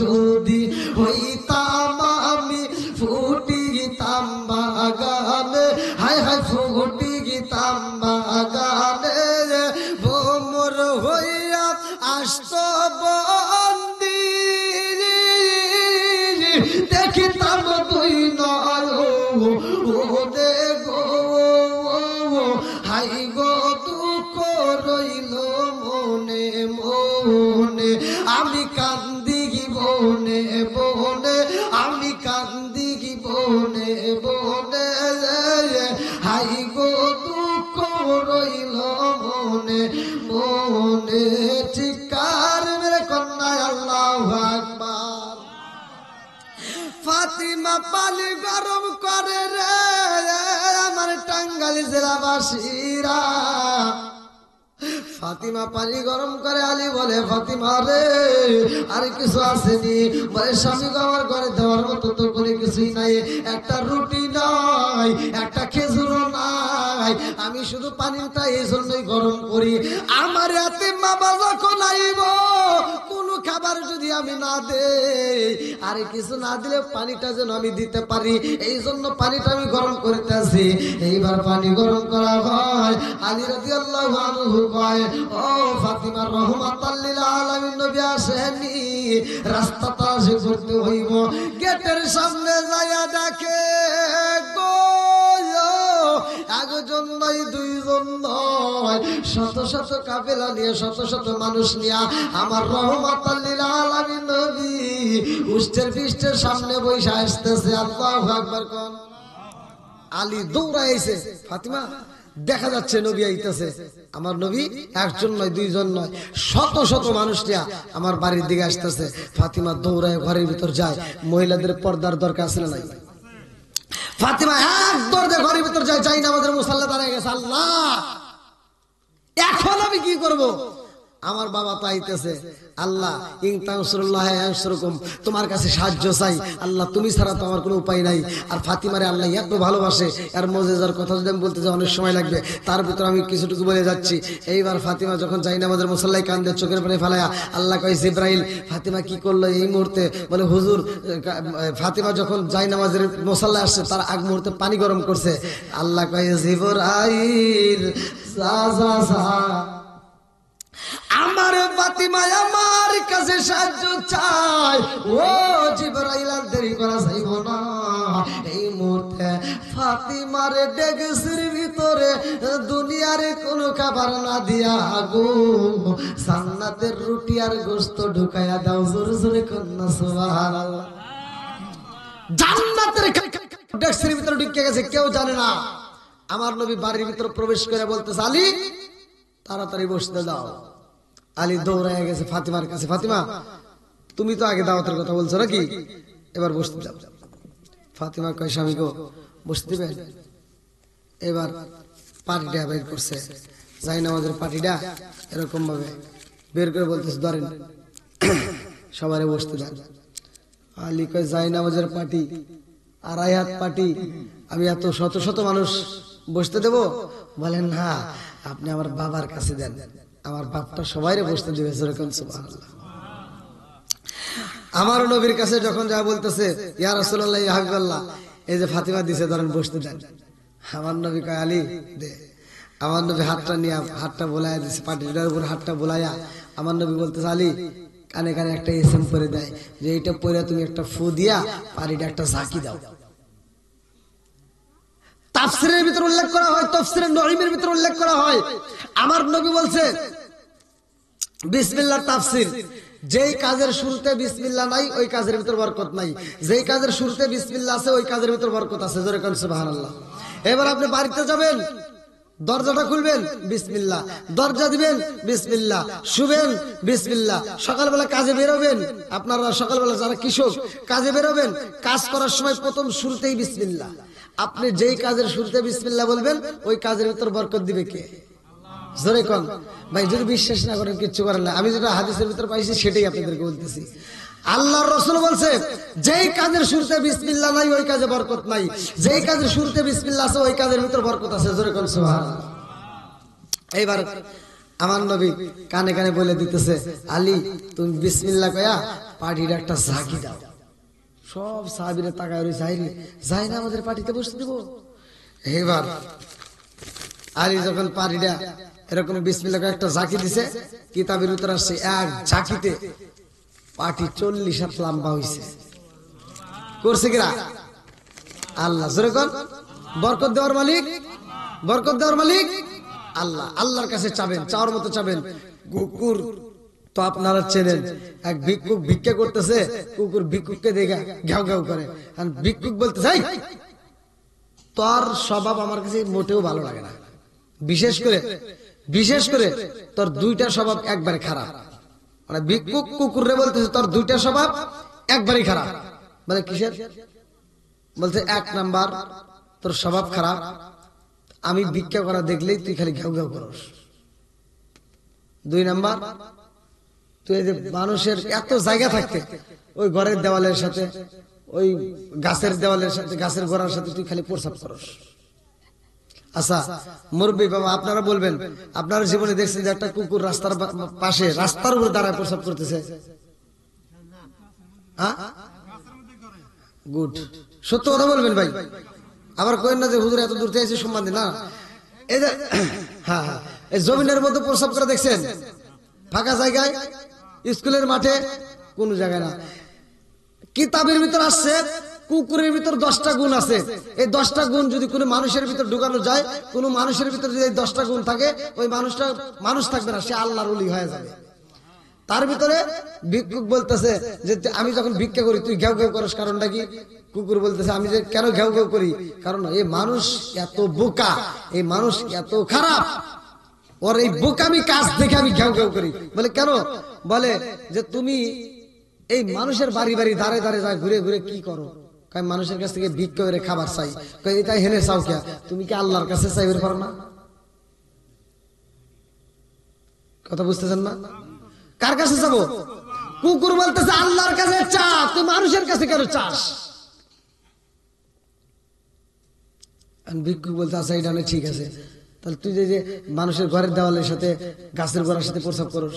যদি হইতাম আমি ফুটিতাম বাগানে, হাই হাই ফুটিতাম বাগানে। ভোমর হইয়া আসত বন্দি, দেখিতাম তুই নয় দে গো, হাই গো দুঃখ রইল মনে মনে, আমি কান্দি বনে বনে, আমি কান্দি বনে বনে, হাই গো দুঃখ রইল মনে মনে। চিৎকার মেরে কন্যা আল্লাহু আকবার। ফাতিমা পানি গরম করে রে আমার টাঙ্গাইল জেলাবাসীরা, ফাতিমা পানি গরম করে। আলী বলে ফাতিমা রে আর কিছু আসেনি? বলে স্বামী আমার ঘরে দেওয়ার মতো তো কোনো কিছুই নাই, একটা রুটি নাই, একটা খেজুরও নাই, নয়, আমি শুধু পানিটা এই জন্যই গরম করি, আমার এতিম বাবা যখন আইব কোনো খাবার যদি আমি না দেই, আরে কিছু না দিলে পানিটা যেন আমি দিতে পারি, এই জন্য পানিটা আমি গরম করতেছি। এইবার পানি গরম করা হয়, আলী রাদিয়াল্লাহু আনহু কয়, ও ফাতিমা রাহমাতাল লিল আলামিন নবী আসেনি, রাস্তাটা আসে করতে হইব। গেটের সামনে যাইয়া দেখে গো একজন নয় দুইজন নয়, শত শত কাফেলা নিয়ে শত শত মানুষ নিয়ে আমার রাহমাতাল লিল আলামিন নবী উষ্টের পৃষ্ঠের সামনে বসে আসতেছে। আল্লাহু আকবার কোন। আলী দৌড়াইছে, ফাতিমা দেখা যাচ্ছে নবী আইতেছে। আমার নবী একজন নয় দুইজন নয়, শত শত মানুষ নিয়ে আমার বাড়ির দিকে আসতেছে। ফাতিমা দৌড়ায় ঘরের ভিতর যায়। মহিলাদের পর্দার দরকার আছে না নাই? ফাতিমা এক দৌড়ে ঘরের ভিতর যায়, যাই না আমাদের মুসাল্লা দাঁড়ায় গেছে। আল্লাহ এখন আমি কি করব? আমার বাবা তো আইতেছে। আল্লাহ ইন তানসুরুল্লাহ ইয়ানসুরকুম, তোমার কাছে সাহায্য চাই আল্লাহ, তুমি ছাড়া তো আমার কোনো উপায় নাই। আর ফাতিমারে আল্লাহ এত ভালোবাসে, আর মুজিজার কথা যদি আমি বলতে যাই অনেক সময় লাগবে, তার ভিতর আমি কিছুটুকু বলে যাচ্ছি। এইবার ফাতিমা যখন যাই না আমাদের মুসাল্লায় কান্দে চোখের পানি ফেলায়া, আল্লাহ কয় জিবরাইল ফাতিমা কি করলো এই মুহূর্তে? বলে হুজুর ফাতিমা যখন যাই নামাজের মুসাল্লায় আসছে তার আগ মুহূর্তে পানি গরম করছে। আল্লাহ কয় জিবরাইল যা যা যা, আমার ফাতিমা আমার কাছে সাহায্য চাই। ও জিবরাইল আর দেরি করা যাইব না, এই মুহূর্তে ফাতিমার ডেগেসির ভিতরে দুনিয়ার কোনো খাবার না দিয়া গো জান্নাতের রুটি আর গোশত ঢুকাইয়া দাও। জোরে জোরে কন্যা সুবহানাল্লাহ। জান্নাতের ডেগেসির ভিতরে ঢুকে গেছে, কেউ জানে না। আমার নবী বাড়ির ভিতরে প্রবেশ করে বলতেছে, আলী তাড়াতাড়ি বসতে দাও। আলী দৌড়ায় গেছে ফাতিমার কাছে, ফাতিমা তুমি তো আগে দাওয়াতের কথা বলছো নাকি, এবার বসতে দাও। ফাতিমা কয় স্বামী গো বসতে দিবেন? এবার পাটিটা বের করছে, যাই না আমাদের পাটিটা এরকম ভাবে বের করে বলতেছে ধরেন সবারে বসতে দেন। আলী কয় যাই না আমাদের পাটি, আড়াই হাত পাটি, আমি এত শত শত মানুষ বসতে দেব? বলেন না, আপনি আমার বাবার কাছে দেন, আমার বাপটা সবাইরে বসতে দিবে। সুবহানাল্লাহ। আমার নবীর কাছে যখন যা বলতেছে ইয়া রাসূলুল্লাহ ইয়া হাবিবাল্লাহ, এই যে ফাতিমা দিছে ধরেন বসতে দেন। আমার নবী কয় আলী দে। আমার নবী হাতটা নিয়ে হাতটা বোলায়া দিছে, পাটিটার উপর হাতটা বোলায়া আমার নবী বলতেছে আলী কানে কানে একটা এসএম করে দেয় যে এইটা পরে তুমি একটা ফু দিয়া পাটিটা একটা ঝাঁকি দাও। তাফসীরের ভিতর উল্লেখ করা হয়, তাফসীরে নঈমের ভিতর উল্লেখ করা হয়, আমার নবী বলছে বিসমিল্লাহর তাফসীর, যেই কাজের শুরুতে বিসমিল্লাহ নাই ওই কাজের ভিতর বরকত নাই, যেই কাজের শুরুতে বিসমিল্লাহ আছে ওই কাজের ভিতর বরকত আছে। জোরে কোন সুবহানাল্লাহ। এবার আপনি বাড়িতে যাবেন, দরজাটা খুলবেন বিসমিল্লাহ, দরজা দিবেন বিসমিল্লাহ, শুবেন বিসমিল্লাহ, সকালবেলা কাজে বেরোবেন, আপনারা সকালবেলা যারা কৃষক কাজে বেরোবেন, কাজ করার সময় প্রথম শুরুতেই বিসমিল্লাহ। আপনি যেই কাজের শুরুতে বিসমিল্লাহ বলবেন ওই কাজের ভিতর বরকত দিবে কে? জোরে কোন ভাই। যদি বিশ্বাস না করেন কিচ্ছু করেন না, আমি যেটা হাদিসের ভিতর পাইছি সেটাই আপনাদেরকে বলতেছি। আল্লাহর রাসূল বলছে যেই কাজের শুরুতে বিসমিল্লাহ নাই ওই কাজে বরকত নাই, যেই কাজের শুরুতে বিসমিল্লাহ আছে ওই কাজের ভিতর বরকত আছে। জোরে কোন সুবহানাল্লাহ। এইবার আমার নবী কানে কানে বলে দিতেছে আলী তুমি বিসমিল্লাহ কয়া পাটির একটা ঝাঁকি দাও। সব সাহাবীরা তাকায় রইছে, আইরে যাই না আমাদের পাটিতে বসতে দেব। এইবার আলী যখন পাটিটা এরকম বিসমিল্লাহ কয়া একটা ঝাঁকি দিছে, কিতাবের ভিতর আসছে এক ঝাঁকিতে পাটি 40 হাত লম্বা হইছে। করছে কিরা? আল্লাহ। জোরে কোন বরকত দেওয়ার মালিক, বরকত দেওয়ার মালিক আল্লাহ। আল্লাহর কাছে চাবেন, চাওয়ার মতো চাবেন। কুকুর তো আপনারা চেনেন, এক ভিক্ষুক ভিক্ষা করতেছে, কুকুর ভিক্ষুককে দেখে ঘেউ ঘেউ করে, আর ভিক্ষুক বলতে চাই তোর স্বভাব আমার কাছে মোটেও ভালো লাগে না, বিশেষ করে তোর দুইটা স্বভাব একবারে খারাপ। মানে ভিক্ষুক কুকুরে বলতেছে তোর দুইটা স্বভাব একবারই খারাপ। মানে কিসের? বলছে এক নাম্বার তোর স্বভাব খারাপ, আমি ভিক্ষা করা দেখলেই তুই খালি ঘেউ ঘেউ করস। 2 নাম্বার তুই যে মানুষের এত জায়গা থাকতে ওই ঘরের দেওয়ালের সাথে ওই গাছের দেওয়ালের সাথে গাছের গোড়ার সাথে তুই খালি প্রস্রাব করস। আচ্ছা মুরব্বী বাবা, আপনারা বলবেন আপনারা জীবনে দেখছেন যে একটা কুকুর রাস্তার পাশে রাস্তার উপরে দাঁড়ায় প্রস্রাব করতেছে? গুড, সত্য কথা বলবেন ভাই, আবার কইেন না যে হুজুর এত দূর থেকে এসে সম্মান দিন না। এই যে হ্যাঁ হ্যাঁ, এই জমিনের মধ্যে প্রস্রাব করে দেখছেন? ফাঁকা জায়গায়, স্কুলের মাঠে, কোন জায়গায় না। কিতাবের ভিতর আসছে কুকুরের ভিতর 10টা গুণ আছে। এই 10টা গুণ যদি কোনো মানুষের ভিতর ঢুকানো যায়, কোন মানুষের ভিতর যদি এই 10টা গুণ থাকে, ওই মানুষটা মানুষ থাকবে না, সে আল্লাহর ওলি হয়ে যাবে। তার ভিতরে ভিক্ষুক বলতেছে যে আমি যখন ভিক্ষা করি তুই ঘেউ ঘেউ করিস, কারণটা কি? কুকুর বলতেছে আমি যে কেন ঘেউ ঘেউ করি, কারণ এই মানুষ এত বোকা, এই মানুষ এত খারাপ, ওর এই বোকামি কাজ দেখে আমি ঘেউ ঘেউ করি। বলে কেন? বলে যে তুমি এই মানুষের বাড়ি বাড়ি দাঁড়ে দাঁড়ে যা ঘুরে ঘুরে কি করো? মানুষের কাছ থেকে ভিক্ষা করে খাবার চাই। এটাই হেনে চাও কে? তুমি কি আল্লাহর কাছে চাইবে পারো না? কথা বুঝতেছেন না? কার কাছে যাবো? কুকুর বলতেছে আল্লাহর কাছে চা, তুই মানুষের কাছে কেন চাস? ভিক্ষুক বলতে আচ্ছা এটা ঠিক আছে, তাহলে তুই যে মানুষের ঘরের দেওয়ালের সাথে গাছের গোড়ার সাথে প্রস্রাব করস,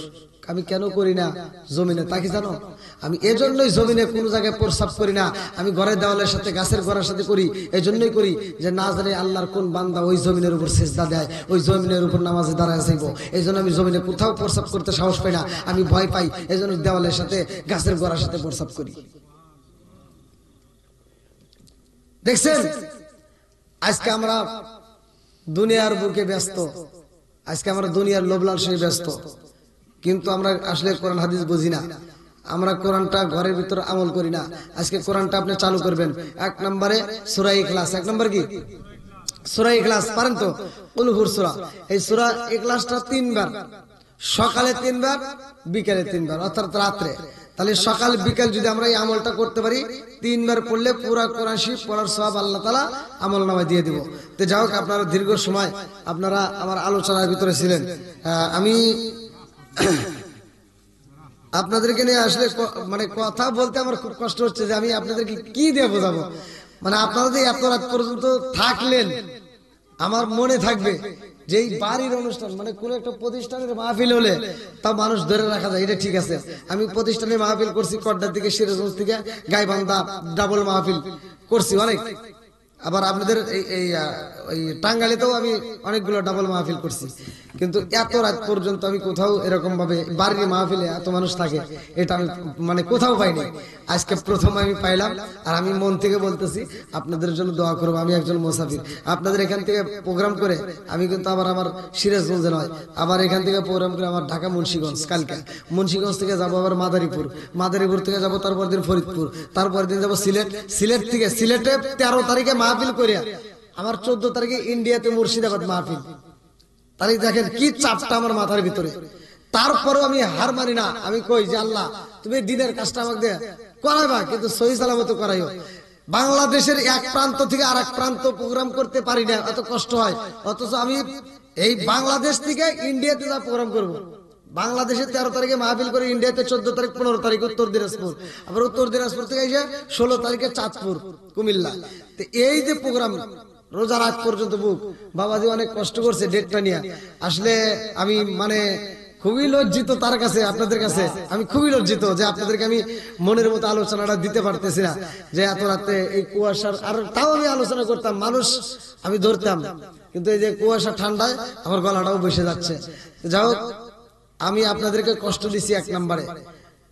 আমি কেন করি না জমিনে? তা কি জানো? আমি এজন্যই জমিনে কোনো জায়গায় প্রস্রাব করি না, আমি ঘরের দেওয়ালের সাথে গাছের গোড়ার সাথে করি। এই জন্যই করি যে না জানি আল্লাহর কোন বান্দা ওই জমিনের উপর সেজদা দেয়, ওই জমিনের উপর নামাজে দাঁড়ায় যাইব। এই জন্য আমি জমিনে কোথাও প্রস্রাব করতে সাহস পাই না, আমি ভয় পাই। এই জন্য দেওয়ালের সাথে গাছের গোড়ার সাথে প্রস্রাব করি। দেখছেন, আজকে আমরা দুনিয়ার বুকে ব্যস্ত, আজকে আমরা দুনিয়ার লোভ লালসায় ব্যস্ত, কিন্তু আমরা আসলে কোরআন হাদিস বুঝি না। আমরা কোরআনটা ঘরের ভিতরে আমল করি না। আজকে কোরআনটা আপনি চালু করবেন, 1 নম্বরে সূরা ইখলাস। 1 নম্বর কি? সূরা ইখলাস পারেন তো? কুল হুর সূরা। এই সূরা ইখলাসটা 3 বার, সকালে 3 বার, বিকালে 3 বার, অর্থাৎ রাত্রে। তাহলে সকাল বিকাল যদি আমরা এই আমলটা করতে পারি, 3 বার পড়লে পুরা কোরআন শরীফ পড়ার সওয়াব আল্লাহ তাআলা আমল নামায় দিয়ে দিব। তো যাই হোক, আপনারা দীর্ঘ সময় আপনারা আমার আলোচনার ভিতরে ছিলেন। আমি আপনাদেরকে নিয়ে আসলে মানে কথা বলতে আমার খুব কষ্ট হচ্ছে যে আমি আপনাদেরকে কি দিয়ে বোঝাবো। মানে আপনারা যে এত রাত পর্যন্ত থাকলেন, আমার মনে থাকবে যে এই বাড়ির অনুষ্ঠান, মানে কোন একটা প্রতিষ্ঠানের মাহফিল হলে তা মানুষ ধরে রাখা যায়, এটা ঠিক আছে। আমি প্রতিষ্ঠানের মাহফিল করছি কড্ডার থেকে, সিরাজগঞ্জ থেকে গাইবান্ধা, ডাবল মাহফিল করছি অনেক। আবার আপনাদের এই টাঙ্গাইলেতেও আমি অনেকগুলো ডাবল মাহফিল করছি, কিন্তু এত রাত পর্যন্ত আমি কোথাও এরকম ভাবে বাড়ির মাহফিলে এত মানুষ থাকে এটা আমি মানে কোথাও পাইনি। আজকে প্রথম আমি পাইলাম। আর আমি মন থেকে বলতেছি আপনাদের জন্য দোয়া করবো। আমি একজন মুসাফির, আপনাদের এখান থেকে প্রোগ্রাম করে আমি কিন্তু আবার আমার সিরাজগঞ্জে নয়, আবার এখান থেকে প্রোগ্রাম করে আমার ঢাকা মুন্সিগঞ্জ, কালকে মুন্সিগঞ্জ থেকে যাবো আবার মাদারীপুর, মাদারীপুর থেকে যাবো তারপর দিন ফরিদপুর, তারপর দিন যাবো সিলেট, সিলেট থেকে সিলেটে 13 তারিখে মাহফিল করিয়া আমার 14 তারিখে ইন্ডিয়াতে মুর্শিদাবাদ মাহফিল। তাহলে দেখেন কি চাপটা আমার মাথার ভিতরে। তারপরেও আমি হার মানি না, আমি কই যে আল্লাহ তুমি দিনের কাজটা আমাকে দিয়ে করাইবা, কিন্তু সহি সালামত করাইও। বাংলাদেশের এক প্রান্ত থেকে আরেক প্রান্ত প্রোগ্রাম করতে পারি না, এত কষ্ট হয়। অথচ আমি এই বাংলাদেশ থেকে ইন্ডিয়াতে যা প্রোগ্রাম করব। বাংলাদেশে 13 তারিখে মাহফিল করে, ইন্ডিয়াতে 14 তারিখ 15 তারিখ উত্তর দিনাজপুর, আবার উত্তর দিনাজপুর থেকে এসে 16 তারিখে চাঁদপুর, কুমিল্লা। তো এই যে প্রোগ্রাম রোজার আগ পর্যন্ত বুক বাবাজি অনেক কষ্ট করছে ডেটটা নিয়ে। আসলে আমি মানে খুবই লজ্জিত তার কাছে, আপনাদের কাছে আমি খুবই লজ্জিত যে আপনাদেরকে আমি মনের মতো আলোচনাটা দিতে পারতেছি না, যে এত রাতে এই কুয়াশার। আর তাও আমি আলোচনা করতাম, মানুষ আমি ধরতাম, কিন্তু এই যে কুয়াশা ঠান্ডায় আমার গলাটাও বসে যাচ্ছে। যাই হোক, আমি আপনাদেরকে কষ্ট দিছি 1 নম্বরে,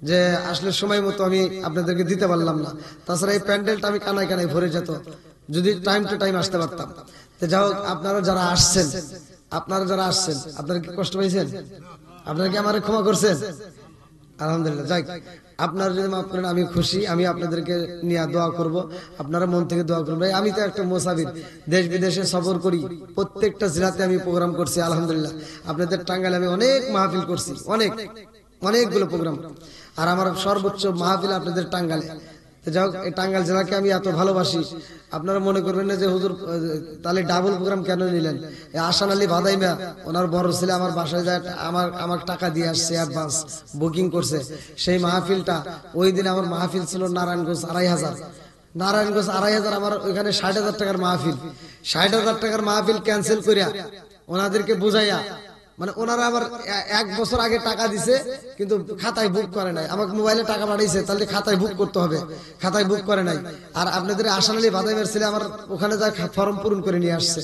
যে আসলে সময় মতো আমি আপনাদেরকে দিতে পারলাম না। তাছাড়া এই প্যান্ডেলটা আমি কানায় কানায় ভরে যেত যদি টাইম টু টাইম আসতে পারতাম। তো যাই হোক, আপনারা যারা আসছেন আপনারা কি কষ্ট পাইছেন? আপনারা কি আমার ক্ষমা করছেন? আলহামদুলিল্লাহ। যাই, আপনারা যদি মাফ করেন আমি খুশি। আমি আপনাদেরকে নিয়ে দোয়া করব, আপনারা মন থেকে দোয়া করবেন। আমি তো একটা মুসাফির, দেশ বিদেশে সফর করি, প্রত্যেকটা জেলাতে আমি প্রোগ্রাম করছি আলহামদুলিল্লাহ। আপনাদের টাঙ্গাইলে আমি অনেক মাহফিল করছি, অনেকগুলো প্রোগ্রাম। আর আমার সর্বোচ্চ মাহফিল আপনাদের টাঙ্গাইলে। যাই হোক, এই টাঙ্গাইল জেলাকে আমি এত ভালোবাসি। আপনারা মনে করবেন না যে হুজুর তাহলে ডাবল প্রোগ্রাম কেন নিলেন? আসান আলী ভাদাইমা, ওনার বড় ছেলে আমার বাসায় যায়, আমার টাকা দিয়ে আসছে, অ্যাডভান্স বুকিং করছে। সেই মাহফিলটা ওই দিন আমার মাহফিল ছিল নারায়ণগঞ্জ 2500, নারায়ণগঞ্জ 2500, আমার ওইখানে 60,000 টাকার মাহফিল। 60,000 টাকার মাহফিল ক্যান্সেল করিয়া ওনাদেরকে বুঝাইয়া, মানে ওনারা আবার 1 বছর আগে টাকা দিছে কিন্তু খাতায় বুক করে নাই। আমাকে মোবাইলে টাকা পাঠাইছে, তাহলে খাতায় বুক করতে হবে, খাতায় বুক করে নাই। আর আপনাদের আশান আলী বাদামের ছেলে আমার ওখানে যা ফর্ম পূরণ করে নিয়ে আসছে।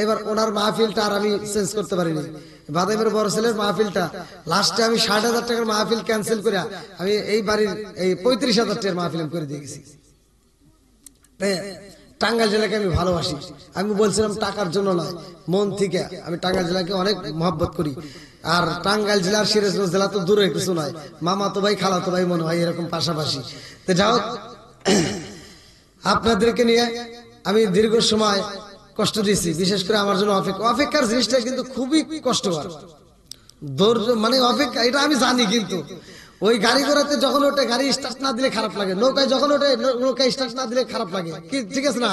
এবার ওনার মাহফিলটা আর আমি চেঞ্জ করতে পারিনি। বাদামের বড় ছেলের মাহফিলটা লাস্টে আমি 60,000 টাকার মাহফিল ক্যান্সেল করে আমি এই বাড়ির এই 35,000 টাকার মাহফিল করে দিয়ে গেছি। টাঙ্গাইল জেলাকে আমি ভালোবাসি। আমি বলছিলাম টাকার জন্য নয়, মন থেকে আমি টাঙ্গাইল জেলাকে অনেক মহব্বত করি। আর টাঙ্গাইল জেলার সিরাজগঞ্জ জেলা তো দূরে কিছু নয়, মামা তো ভাই খালাতো ভাই মনে হয় এরকম পাশাপাশি। তো যাও, আপনাদেরকে নিয়ে আমি দীর্ঘ সময় কষ্ট দিয়েছি, বিশেষ করে আমার জন্য অপেক্ষার জিনিসটা কিন্তু খুবই কষ্টকর, ধৈর্য মানে অপেক্ষা, এটা আমি জানি। কিন্তু ওই গাড়ি ঘোড়াতে যখন ওঠে গাড়ি স্টার্ট না দিলে খারাপ লাগে, নৌকায় যখন ওঠে নৌকায় স্টার্ট না দিলে খারাপ লাগে, কি ঠিক আছে না?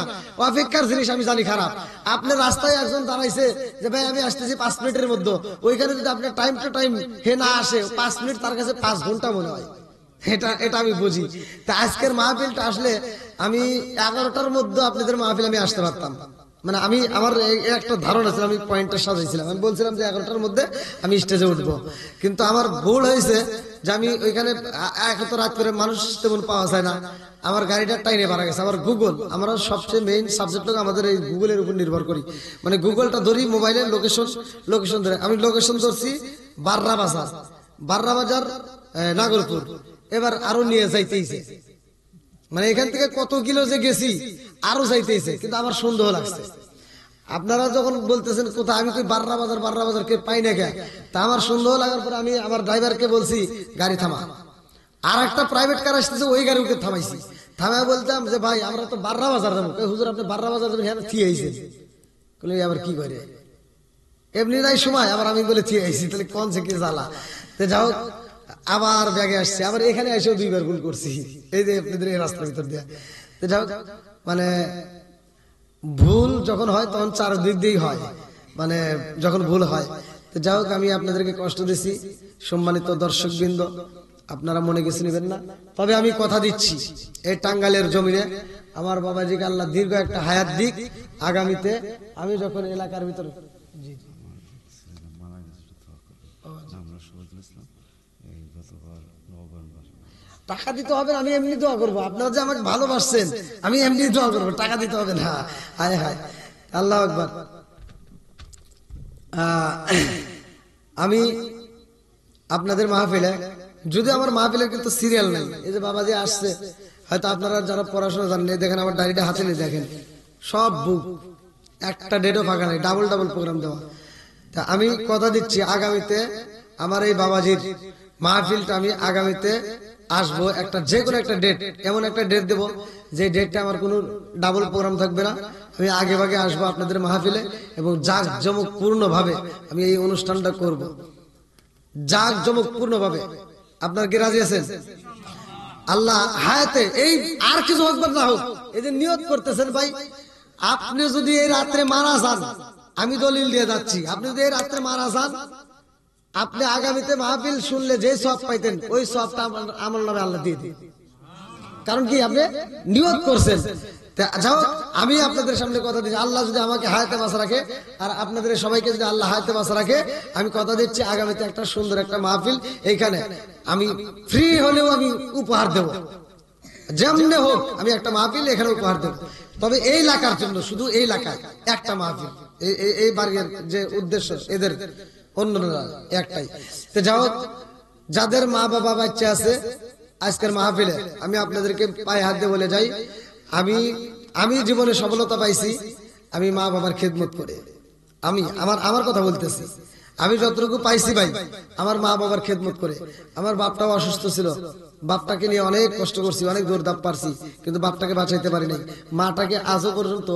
অপেক্ষার জিনিস আমি জানি খারাপ। আপনার রাস্তায় একজন দাঁড়াইছে যে ভাই আমি আসতেছি 5 মিনিটের মধ্যে, ওইখানে যদি আপনার টাইম টু টাইম হে না আসে, 5 মিনিট তার কাছে 5 ঘন্টা মনে হয়। এটা আমি বুঝি। তা আজকের মাহফিলটা আসলে আমি 11টার মধ্যে আপনাদের মাহফিল আমি আসতে পারতাম, মানে আমি আমার একটা ধারণা ছিল, আমি পয়েন্টটা সাজাইছিলাম, আমি বলছিলাম যে 11টার মধ্যে আমি স্টেজে উঠবো। কিন্তু আমার ভুল হয়েছে যে আমি ওইখানে এত রাত করে মানুষ তেমন পাওয়া যায় না, আমার গাড়িটা টাইনে পারা গেছে। আমার গুগল, আমরা সবচেয়ে মেইন সাবজেক্ট হলো আমাদের এই গুগলের উপর নির্ভর করি, মানে গুগলটা ধরি মোবাইলের লোকেশন ধরে। আমি লোকেশন ধরছি বাররা বাজার নাগরপুর, এবার আরো নিয়ে যাইতেইছে, মানে এখান থেকে কত কিলো যে গেছি আরো যাইতেছে, কিন্তু আমার সন্দেহ লাগছে। আপনারা যখন বলতেছেন কোথায়, আমি কই বাররা বাজার কে পাই না কে, তা আমার সন্দেহ লাগার পরে আমি আমার ড্রাইভারকে বলছি গাড়ি থামা। আর একটা প্রাইভেট কার আসতেছে, ওই গাড়ি ওকে থামাইছি, থামায় বলতাম যে ভাই আমরা তো বাররা বাজার যাবো। হুজুর আপনি বাররা বাজার যাবেন, হ্যাঁ থিয়ে আইছেন, বলে আবার কি করে এমনি নাই সময়, আবার আমি বলে থিয়ে আইছি, তাহলে কোন সে কি জ্বালা। তো যাও, আবার ব্যাগে আসছে, আবার এখানে এসেও 2বার ভুল করছি, এই যে আপনাদের এই রাস্তার ভিতর দিয়ে। তো যাও, মানে ভুল যখন হয় তখন 4 দিক দিয়েই হয়, মানে যখন ভুল হয়। তো যাই হোক, আমি আপনাদেরকে কষ্ট দিছি, সম্মানিত দর্শকবৃন্দ, আপনারা মনে কিছু নেবেন না। তবে আমি কথা দিচ্ছি, এই টাঙ্গাইলের জমিনে আমার বাবাজিকে আল্লাহ দীর্ঘ একটা হায়াত দিক। আগামীতে আমি যখন এলাকার ভিতরে টাকা দিতে হবে, আমি এমনি দোয়া করবো। আপনারা যে আমাকে ভালোবাসছেন, আমি এমনি দোয়া করবো, টাকা দিতে হবে না। হায় হায়, আল্লাহ আকবার। আমি আপনাদের মাহফিলে, যদি আমার মাহফিলের কিন্তু সিরিয়াল নাই, এই যে বাবাজি আসছে, হয়তো আপনারা যারা পড়াশোনা জানেন, দেখেন আমার ডায়েরিটা হাতে নিয়ে দেখেন, সব বুক, একটা ডেটও ফাঁকা নাই, ডাবল প্রোগ্রাম দেওয়া। তা আমি কথা দিচ্ছি, আগামীতে আমার এই বাবাজির মাহফিলটা আমি আগামীতে আসবো, একটা যে কোনো একটা ডেট, এমন একটা ডেট দেবো যে ডেটটা আমার কোনো ডাবল প্রোগ্রাম থাকবে না। আমি আগে ভাগে আসবো আপনাদের মাহফিলে, এবং জাঁকজমকপূর্ণ ভাবে আমি এই অনুষ্ঠানটা করব, জাঁকজমকপূর্ণ ভাবে। আপনার কি রাজি আছেন? আল্লাহ হায়াতে এই আর কিছু হোক বা না হোক, এই যে নিয়ত করতেছেন ভাই, আপনি যদি এই রাত্রে মারা যান, আমি দলিল দিয়ে যাচ্ছি, আপনি যদি এই রাত্রে মারা যান, আপনি আগামীতে মাহফিল শুনলে যে সব পাইতেন, ওই সবটা আমার নামে আল্লাহ দিয়ে দিন। কারণ কি, আপনি নিয়ত করছেন। যাও, আমি আপনাদের সামনে কথা দিচ্ছি, আল্লাহ যদি আমাকে হায়াতে বাঁচা রাখে, আর আপনাদের সবাইকে যদি আল্লাহ হায়াতে বাঁচা রাখে, আমি কথা দিচ্ছি আগামীতে একটা সুন্দর একটা মাহফিল এইখানে আমি ফ্রি হলেও আমি উপহার দেব, যেমনে হোক আমি একটা মাহফিল এখানে উপহার দেব। তবে এই এলাকার জন্য, শুধু এই এলাকায় একটা মাহফিল, এই বাড়ির যে উদ্দেশ্য এদের অন্যরা একটাই। তো যাও, যাদের মা বাবা বাচ্চা আছে, আজকের মাহফিলে আমি আপনাদেরকে পায়ে হাত দিয়ে বলে যাই, আমি জীবনে সফলতা পাইছি আমি মা বাবার খেদমত করে। আমি আমার কথা বলতেছি, আমি যতটুকু পাইছি ভাই আমার মা বাবার খেদমত করে। আমার বাপটাও অসুস্থ ছিল, বাপটাকে নিয়ে অনেক কষ্ট করছি, অনেক দৌড়দাপ পারছি, কিন্তু বাপটাকে বাঁচাইতে পারি নাই। মাটাকে আজও পর্যন্ত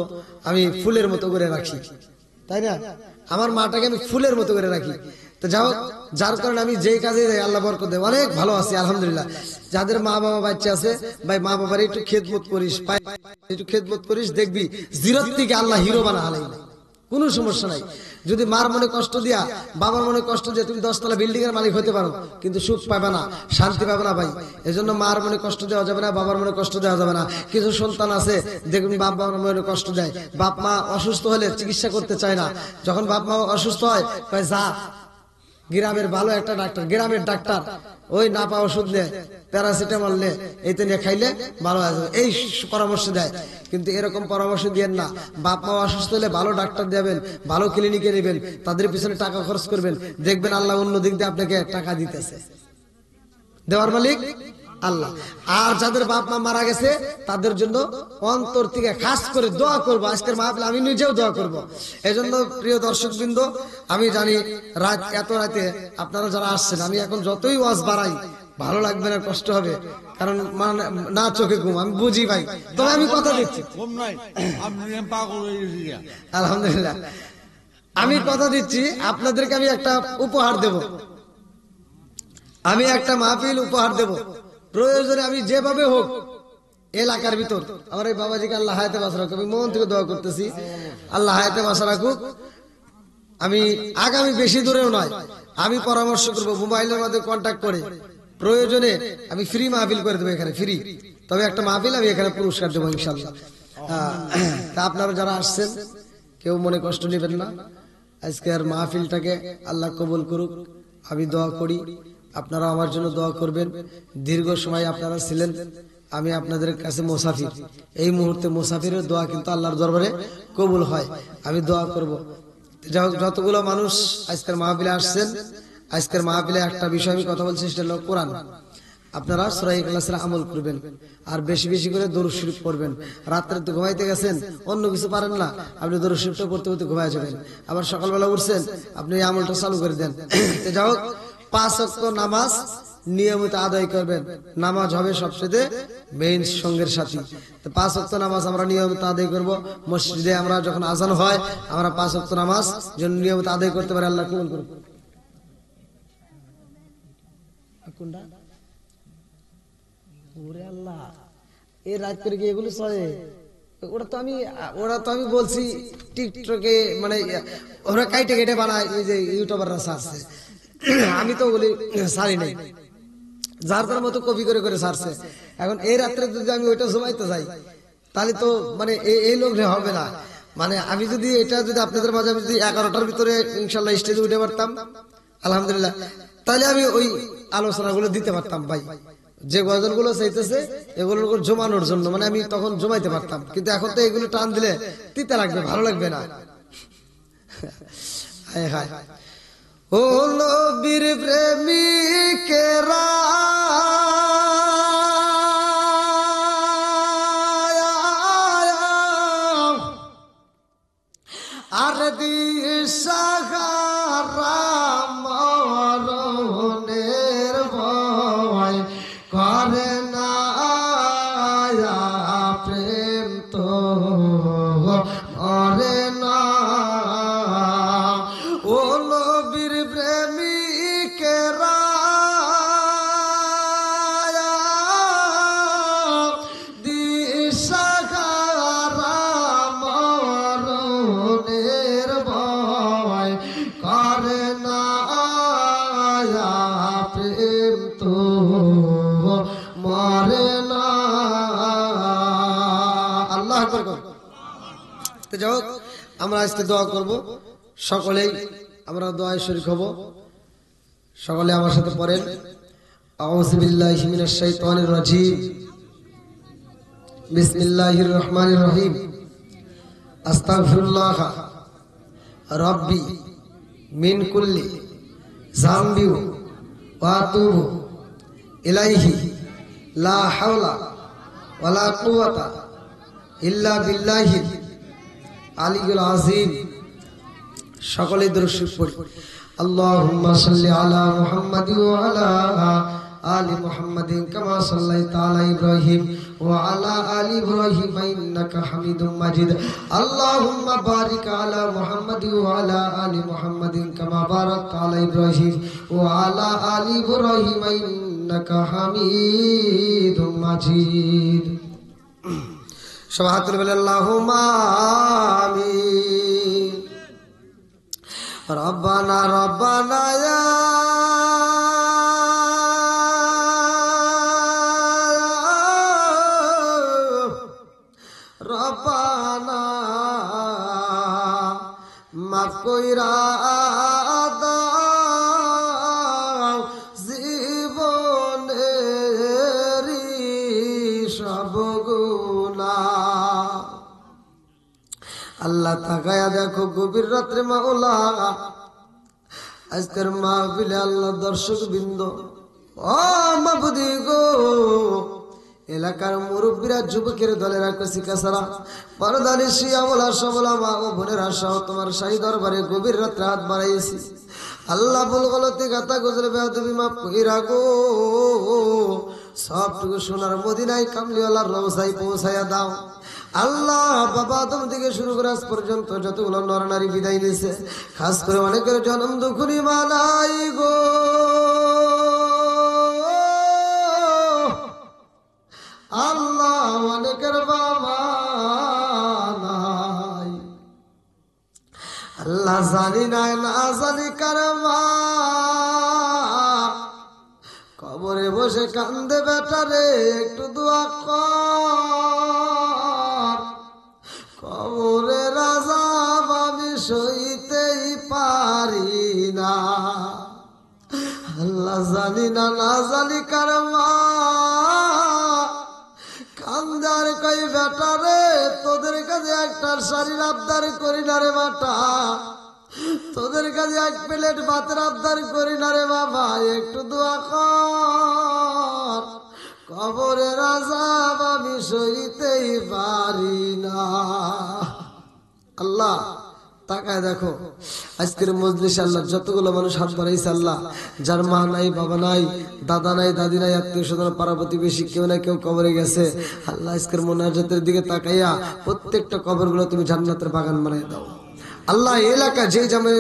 আমি ফুলের মতো করে রাখি, তাই না? আমার মাটাকে আমি ফুলের মতো করে রাখি। তো যাও, যার কারণে আমি যেই কাজে যাই আল্লাহ বরকত দেয়, অনেক ভালো আছি আলহামদুলিল্লাহ। যাদের মা বাবা বাচ্চা আছে ভাই, মা বাবার একটু খেদমত করিস, একটু খেদমত করিস, দেখবি জিরোর থেকে আল্লাহ হিরো বানা হালাই। কোনো সমস্যা নাই। যদি মার মনে কষ্ট দিয়া বাবার মনে কষ্ট দিয়ে তুমি 10 তলা বিল্ডিং এর মালিক হতে পারো, কিন্তু সুখ পাবে না, শান্তি পাবে না ভাই। এজন্য মার মনে কষ্ট দেওয়া যাবে না, বাবার মনে কষ্ট দেওয়া যাবে না। কিছু সন্তান আছে দেখবেন বাপ মার মনে কষ্ট দেয়, বাপ মা অসুস্থ হলে চিকিৎসা করতে চায় না। যখন বাপ মা অসুস্থ হয় কয় যা গ্রামের ভালো একটা ডাক্তার, গ্রামের ডাক্তার ওই না পা ওষুধ নেয়, প্যারাসিটামল নে, এইতে নিয়ে খাইলে ভালো হয়ে যাবে, এই পরামর্শ দেয়। কিন্তু এরকম পরামর্শ দিয়েন না। বাপ মা অসুস্থ হলে ভালো ডাক্তার দেবেন, ভালো ক্লিনিকে নেবেন, তাদের পিছনে টাকা খরচ করবেন, দেখবেন আল্লাহ অন্য দিক দিয়ে আপনাকে টাকা দিতেছে, দেওয়ার মালিক আল্লাহ। আর যাদের বাপ মা মারা গেছে তাদের জন্য অন্তর থেকে খাস করে দোয়া করবো। আজকের মাহফিলে আমি নিজেও দোয়া করবো। এই জন্য প্রিয় দর্শকবৃন্দ, আমি জানি রাত এত রাতে আপনারা যারা আসছেন, আমি এখন যতই ওয়াজ বাড়াই ভালো লাগবে না, কষ্ট হবে, কারণ না চোখে ঘুম, আমি বুঝি ভাই। তবে আমি কথা দিচ্ছি, আলহামদুলিল্লাহ আমি কথা দিচ্ছি আপনাদেরকে, আমি একটা উপহার দেব, আমি একটা মাহফিল উপহার দেব। প্রয়োজনে আমি যেভাবে হোক এলাকার ভিতর আমার এই বাবাজিকে আল্লাহ হায়াতে বাঁচা রাখুক, আমি মন থেকে দোয়া করতেছি আল্লাহ হায়াতে বাঁচা রাখুক। আমি আগামী বেশি দূরেও নয়, আমি পরামর্শ করবো মোবাইলের মাধ্যমে কন্ট্যাক্ট করে, প্রয়োজনে আমি ফ্রি মাহফিল করে দেবো এখানে, ফ্রি। তবে একটা মাহফিল আমি এখানে পুরস্কার দেবো ইনশাল্লাহ। তা আপনারা যারা আসছেন কেউ মনে কষ্ট নেবেন না। আজকের মাহফিলটাকে আল্লাহ কবুল করুক, আমি দোয়া করি, আপনারা আমার জন্য দোয়া করবেন। দীর্ঘ সময় আপনারা ছিলেন, আমি আপনাদের কাছে মুসাফির, এই মুহূর্তে মুসাফিরের দোয়া কিন্তু আল্লাহর দরবারে কবুল হয়, আমি দোয়া করব। যতগুলো মানুষ আজকের মাহফিলে আসছেন, আজকের মাহফিলে একটা বিষয় আমি কথা বলছি, সেটা হলো কোরআন। আপনারা সূরা ইখলাসের আমল করবেন, আর বেশি বেশি করে দরুদ শরীফ পড়বেন। রাত্রে তো ঘুমাইতে গেছেন, অন্য কিছু পারেন না, আপনি দরুদ শরীফটা পড়তে পড়তে ঘুমায় যাবেন। আবার সকালবেলা উঠছেন, আপনি এই আমলটা চালু করে দেন। যাই হোক, 5 ওয়াক্ত নামাজ নিয়মিত আদায় করবেন, নামাজ হবে সবচেয়ে মেইন সঙ্গের সাথী। 5 ওয়াক্ত নামাজ আমরা নিয়মিত আদায় করব। মসজিদে আমরা যখন আজান হয় আমরা 5 ওয়াক্ত নামাজ যেন নিয়মিত আদায় করতে পারি, আল্লাহ কবুল করুন। কোনটা ওরে আল্লাহ, এই রাত করে কি এগুলো চলে? ওরা তো আমি বলছি টিকটকে, মানে ওরা কাইটে কেটে বানায়, এই যে ইউটিউবাররা ছাড়ছে, আমি তো ওগুলি ছাড়ি নাই, যার তার মতো কপি করে করে ছাড়ছে। এখন এই রাত্রে যদি আমি ওইটা জমাইতে যাই তাহলে তো মানে এই লোক হবে না। মানে আমি যদি এটা যদি আপনাদের মাঝে আমি যদি 11টার ভিতরে ইনশাল্লাহ স্টেজে উঠে পারতাম আলহামদুলিল্লাহ, তাহলে আমি ওই আলোচনাগুলো দিতে পারতাম ভাই। যে গজলগুলো চাইতেছে এগুলোর উপর জমানোর জন্য, মানে আমি তখন জমাইতে পারতাম, কিন্তু এখন তো এগুলো টান দিলে তিতা লাগবে, ভালো লাগবে না। হায় হায়, ও নবীর প্রেমিকেরা আর দিশাহারা মরণের ভয় করে না, প্রেম তো মরে না। ও নবীর প্রেমিকেরা দিশাহারা মরণের ভয় করে না, প্রেম তো মরে না। আল্লাহ আকবার। তো যাই হোক, আমরা আজকে দোয়া করব, সকলেই আমরা দোয়ায় শরীক হব। সকলে আমার সাথে পড়েন, আউযু বিল্লাহি মিনাশ শাইতানির রাজীম, বিসমিল্লাহির রহমানির রহিম, আস্তাগফিরুল্লাহ রাব্বি মিন কুল্লি যামবি ওয়া আতুবু ইলাইহি লা হাওলা ওয়ালা কুওয়াতা ইল্লা বিল্লাহিল আলিয়্যিল আযীম। সকলে দরুদ শরীফ পড়ি। আল্লাহুম্মা সাল্লি আলা মুহাম্মাদ ওয়া আলা আলি মুহাম্মাদিন কামা সাল্লাইতা আলা ইব্রাহিম ওয়া আলা আলি ইব্রাহিম ইন্নাকা হামিদুম মাজিদ। আল্লাহুম্মা বারিক আলা মুহাম্মাদ ওয়া আলা আলি মুহাম্মাদিন কামা বারাকতা আলা ইব্রাহিম ওয়া আলা আলি ইব্রাহিম ইন্নাকা হামিদুম মাজিদ। সবাই হাত তুলে বলেন আল্লাহুম্মা আমিন। রব্বানা রব্বানা ইয়া রব্বানা মাফ কইরা দাও জীবনেরই সব গুনাহ। আল্লাহ তাকায়া দেখো গভীর রাত্রে মাওলা আজকের মাহফিলে আল্লাহ দর্শক বৃন্দ ও মাবুদি গো এলাকার মুরব্বীরা যুবকের দলেরা কচিকাছাড়া পরদানিশি আমলা সবলা মা ও বোনেরা সহ তোমার শাহী দরবারে গভীর রাত্রে হাত বাড়াইছি। আল্লাহ ভুল গলতি গাতা গুজরে বেয়াদবি মাফ কইরা গো সবটুকু সোনার মদিনায় কামলিওয়ালার রওজায় পৌঁছায়া দাও। আল্লাহ বাবা আদম থেকে শুরু করে আজ পর্যন্ত যতগুলো নরনারী বিদায় নিয়েছে খাস করে অনেকের জন্ম দুঃখী মানাই গো আল্লাহ অনেকের বাবা নাই আল্লাহ জানি নাই না জানি কার মা কবরে বসে কান্দে বেটারে একটু দোয়া কর কবরে রাজা আমি সইতেই পারি না। আল্লাহ জানি না না জানি কার মা কান্দার কই বেটারে তোদের কাছে একটা শাড়ির আবদার করি না রে বাটা তোদের কাছে এক প্লেট ভাতের আবদার করি না রে বাবা একটু দোয়া কর কবরের আযাব আমি সইতেই পারি না। আল্লাহ তাকায় দেখো আজকের মজলিসে আল্লাহ যতগুলো মানুষ হাত বাড়াইছে আল্লাহ যার মা নাই বাবা নাই দাদা নাই দাদি নাই আত্মীয় স্বজন পাড়া প্রতিবেশী কেউ না কেউ কবরে গেছে আল্লাহ আজকের মোনাজাতের দিকে তাকাইয়া প্রত্যেকটা কবরগুলো তুমি জান্নাতের বাগান বানাই দাও। আল্লাহ এই এলাকা যে জামে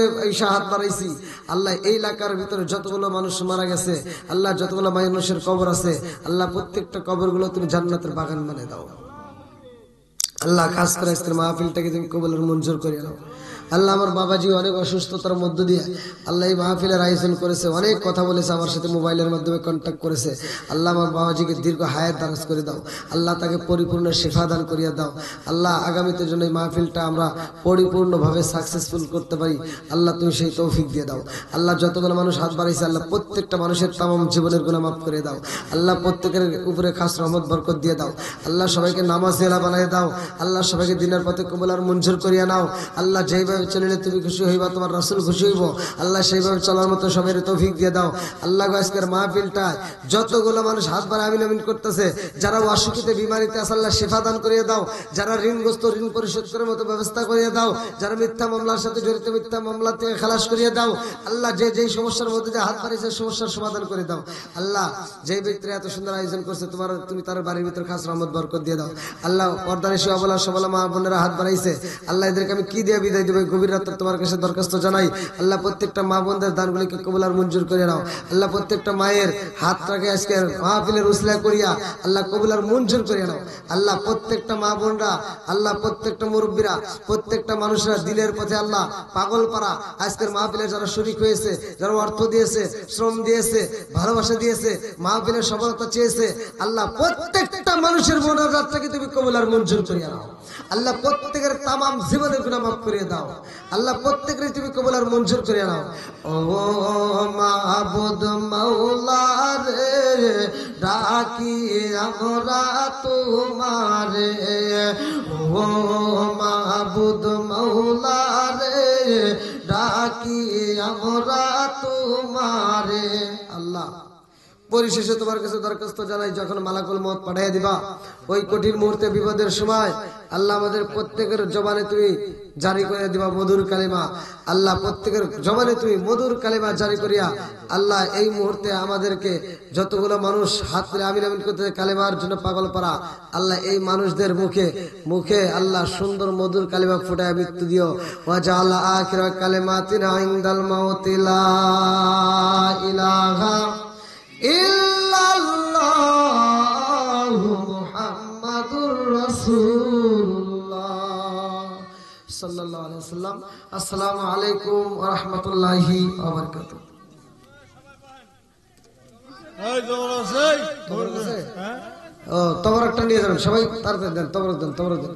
হাত বাড়াইছি আল্লাহ এই এলাকার ভিতরে যতগুলো মানুষ মারা গেছে আল্লাহ যতগুলো মানুষের কবর আছে আল্লাহ প্রত্যেকটা কবরগুলো তুমি জান্নাতের বাগান বানাই দাও। আল্লাহ খাস করে আজকের মাহফিলটাকে তুমি কবুলের মঞ্জুর করে নাও। আল্লাহ আমার বাবাজি অনেক অসুস্থতার মধ্য দিয়ে আল্লাহ এই মাহফিলের আয়োজন করেছে অনেক কথা বলেছে আমার সাথে মোবাইলের মাধ্যমে কন্ট্যাক্ট করেছে আল্লাহ আমার বাবাজিকে দীর্ঘ হায়াত দারাজ করে দাও আল্লাহ তাকে পরিপূর্ণ শিফা দান করিয়া দাও আল্লাহ আগামীতে জন্য এই মাহফিলটা আমরা পরিপূর্ণভাবে সাকসেসফুল করতে পারি আল্লাহ তুমি সেই তৌফিক দিয়ে দাও। আল্লাহ যতগুলো মানুষ হাত বাড়াইছে আল্লাহ প্রত্যেকটা মানুষের তামাম জীবনের গুনাহ মাফ করে দাও আল্লাহ প্রত্যেকের উপরে খাস রহমত বরকত দিয়ে দাও আল্লাহ সবাইকে নামাজেলা বানায় দাও আল্লাহ সবাইকে দিনের পথে কবুল আর মঞ্জুর করিয়া নাও আল্লাহ যেইভাবে চলিলে তুমি খুশি হইবা তোমার রাসূল খুশি হইব আল্লাহ সেইভাবে চলার মতো সবাইকে তৌফিক দিয়ে দাও। আল্লাহ আজকের মাহফিলটায় যতগুলো মানুষ হাত বাড়ায় আমিন আমিন করতেছে যারা অসুখীতে বিমারিতে আছে আল্লাহ শিফা দান করিয়ে দাও যারা ঋণগ্রস্ত ঋণ পরিশোধ করার মতো ব্যবস্থা করিয়ে দাও যারা মিথ্যা মামলার সাথে জড়িত মিথ্যা মামলা থেকে খালাস করিয়ে দাও আল্লাহ যে যেই সমস্যার মধ্যে দিয়ে হাত বাড়িয়েছে সমস্যার সমাধান করে দাও। আল্লাহ যেই ব্যক্তিরা এত সুন্দর আয়োজন করছে তুমি তার বাড়ির ভিতর খাস রহমত বরকত দিয়ে দাও। আল্লাহ পর্দানিশী অবলা সবলা মা বোনেরা হাত বাড়াইছে আল্লাহ এদেরকে আমি কি দিয়ে বিদায় দেবো গভীর রাত্রে তোমার কাছে দরখাস্ত জানাই আল্লাহ প্রত্যেকটা মা বোনদের দানগুলিকে কবুল আর মঞ্জুর করে নাও আল্লাহ প্রত্যেকটা মায়ের হাতটাকে আজকে মাহফিলের উসলা করিয়া আল্লাহ কবুল আর মঞ্জুর করে নাও। আল্লাহ প্রত্যেকটা মা বোনরা আল্লাহ প্রত্যেকটা মুরব্বীরা প্রত্যেকটা মানুষরা দিলের পথে আল্লাহ পাগল পারা আজকের মাহফিলে যারা শরীক হয়েছে যারা অর্থ দিয়েছে শ্রম দিয়েছে ভালোবাসা দিয়েছে মাহফিলের সফলতা চেয়েছে আল্লাহ প্রত্যেকটা মানুষের মোনাজাতটাকে তুমি কবুল আর মঞ্জুর করিয়া নাও আল্লাহ প্রত্যেকের তামাম জীবনের গুনাহ মাফ করিয়ে দাও আল্লাহ প্রত্যেকের তুমি কবুল আর মঞ্জুর করিয়া নাও। ও মাবুদ মাওলা রে ডাকি আমরা তোমারে ও মাবুদ মাওলা রে ডাকি আমরা তোমারে। আল্লাহ পরিশেষে তোমার কাছে দরখাস্ত জানাই যখন মালাকুল মউত পাঠিয়ে দিবা ওই কঠিন মুহূর্তে বিপদের সময় আল্লাহ আমাদের প্রত্যেকের জবানে তুমি জারি করে দিবা মধুর কালিমা আল্লাহ প্রত্যেকের জবানে তুমি মধুর কালিমা জারি করিয়া আল্লাহ এই মুহূর্তে আমাদেরকে যতগুলো মানুষ হাত তুলে আমিন আমিন করতে কালিমার জন্য পাগল পারা আল্লাহ এই মানুষদের মুখে মুখে আল্লাহ সুন্দর মধুর কালিমা ফুটায় মৃত্যু দিও ওয়াজআল আখিরা কালিমাতিনা ইনদাল মাউতি লা ইলাহা ইল্লাল্লাহু মুহাম্মাদুর রাসূলুল্লাহ সাল্লাল্লাহু আলাইহি ওয়াসাল্লাম। আসসালামু আলাইকুম ওয়া রাহমাতুল্লাহি ওয়া বারাকাতুহু। ও তবরকটা নিয়ে যাবেন সবাই, তাড়াতাড়ি দেন, তবরক দেন, তবরক দেন।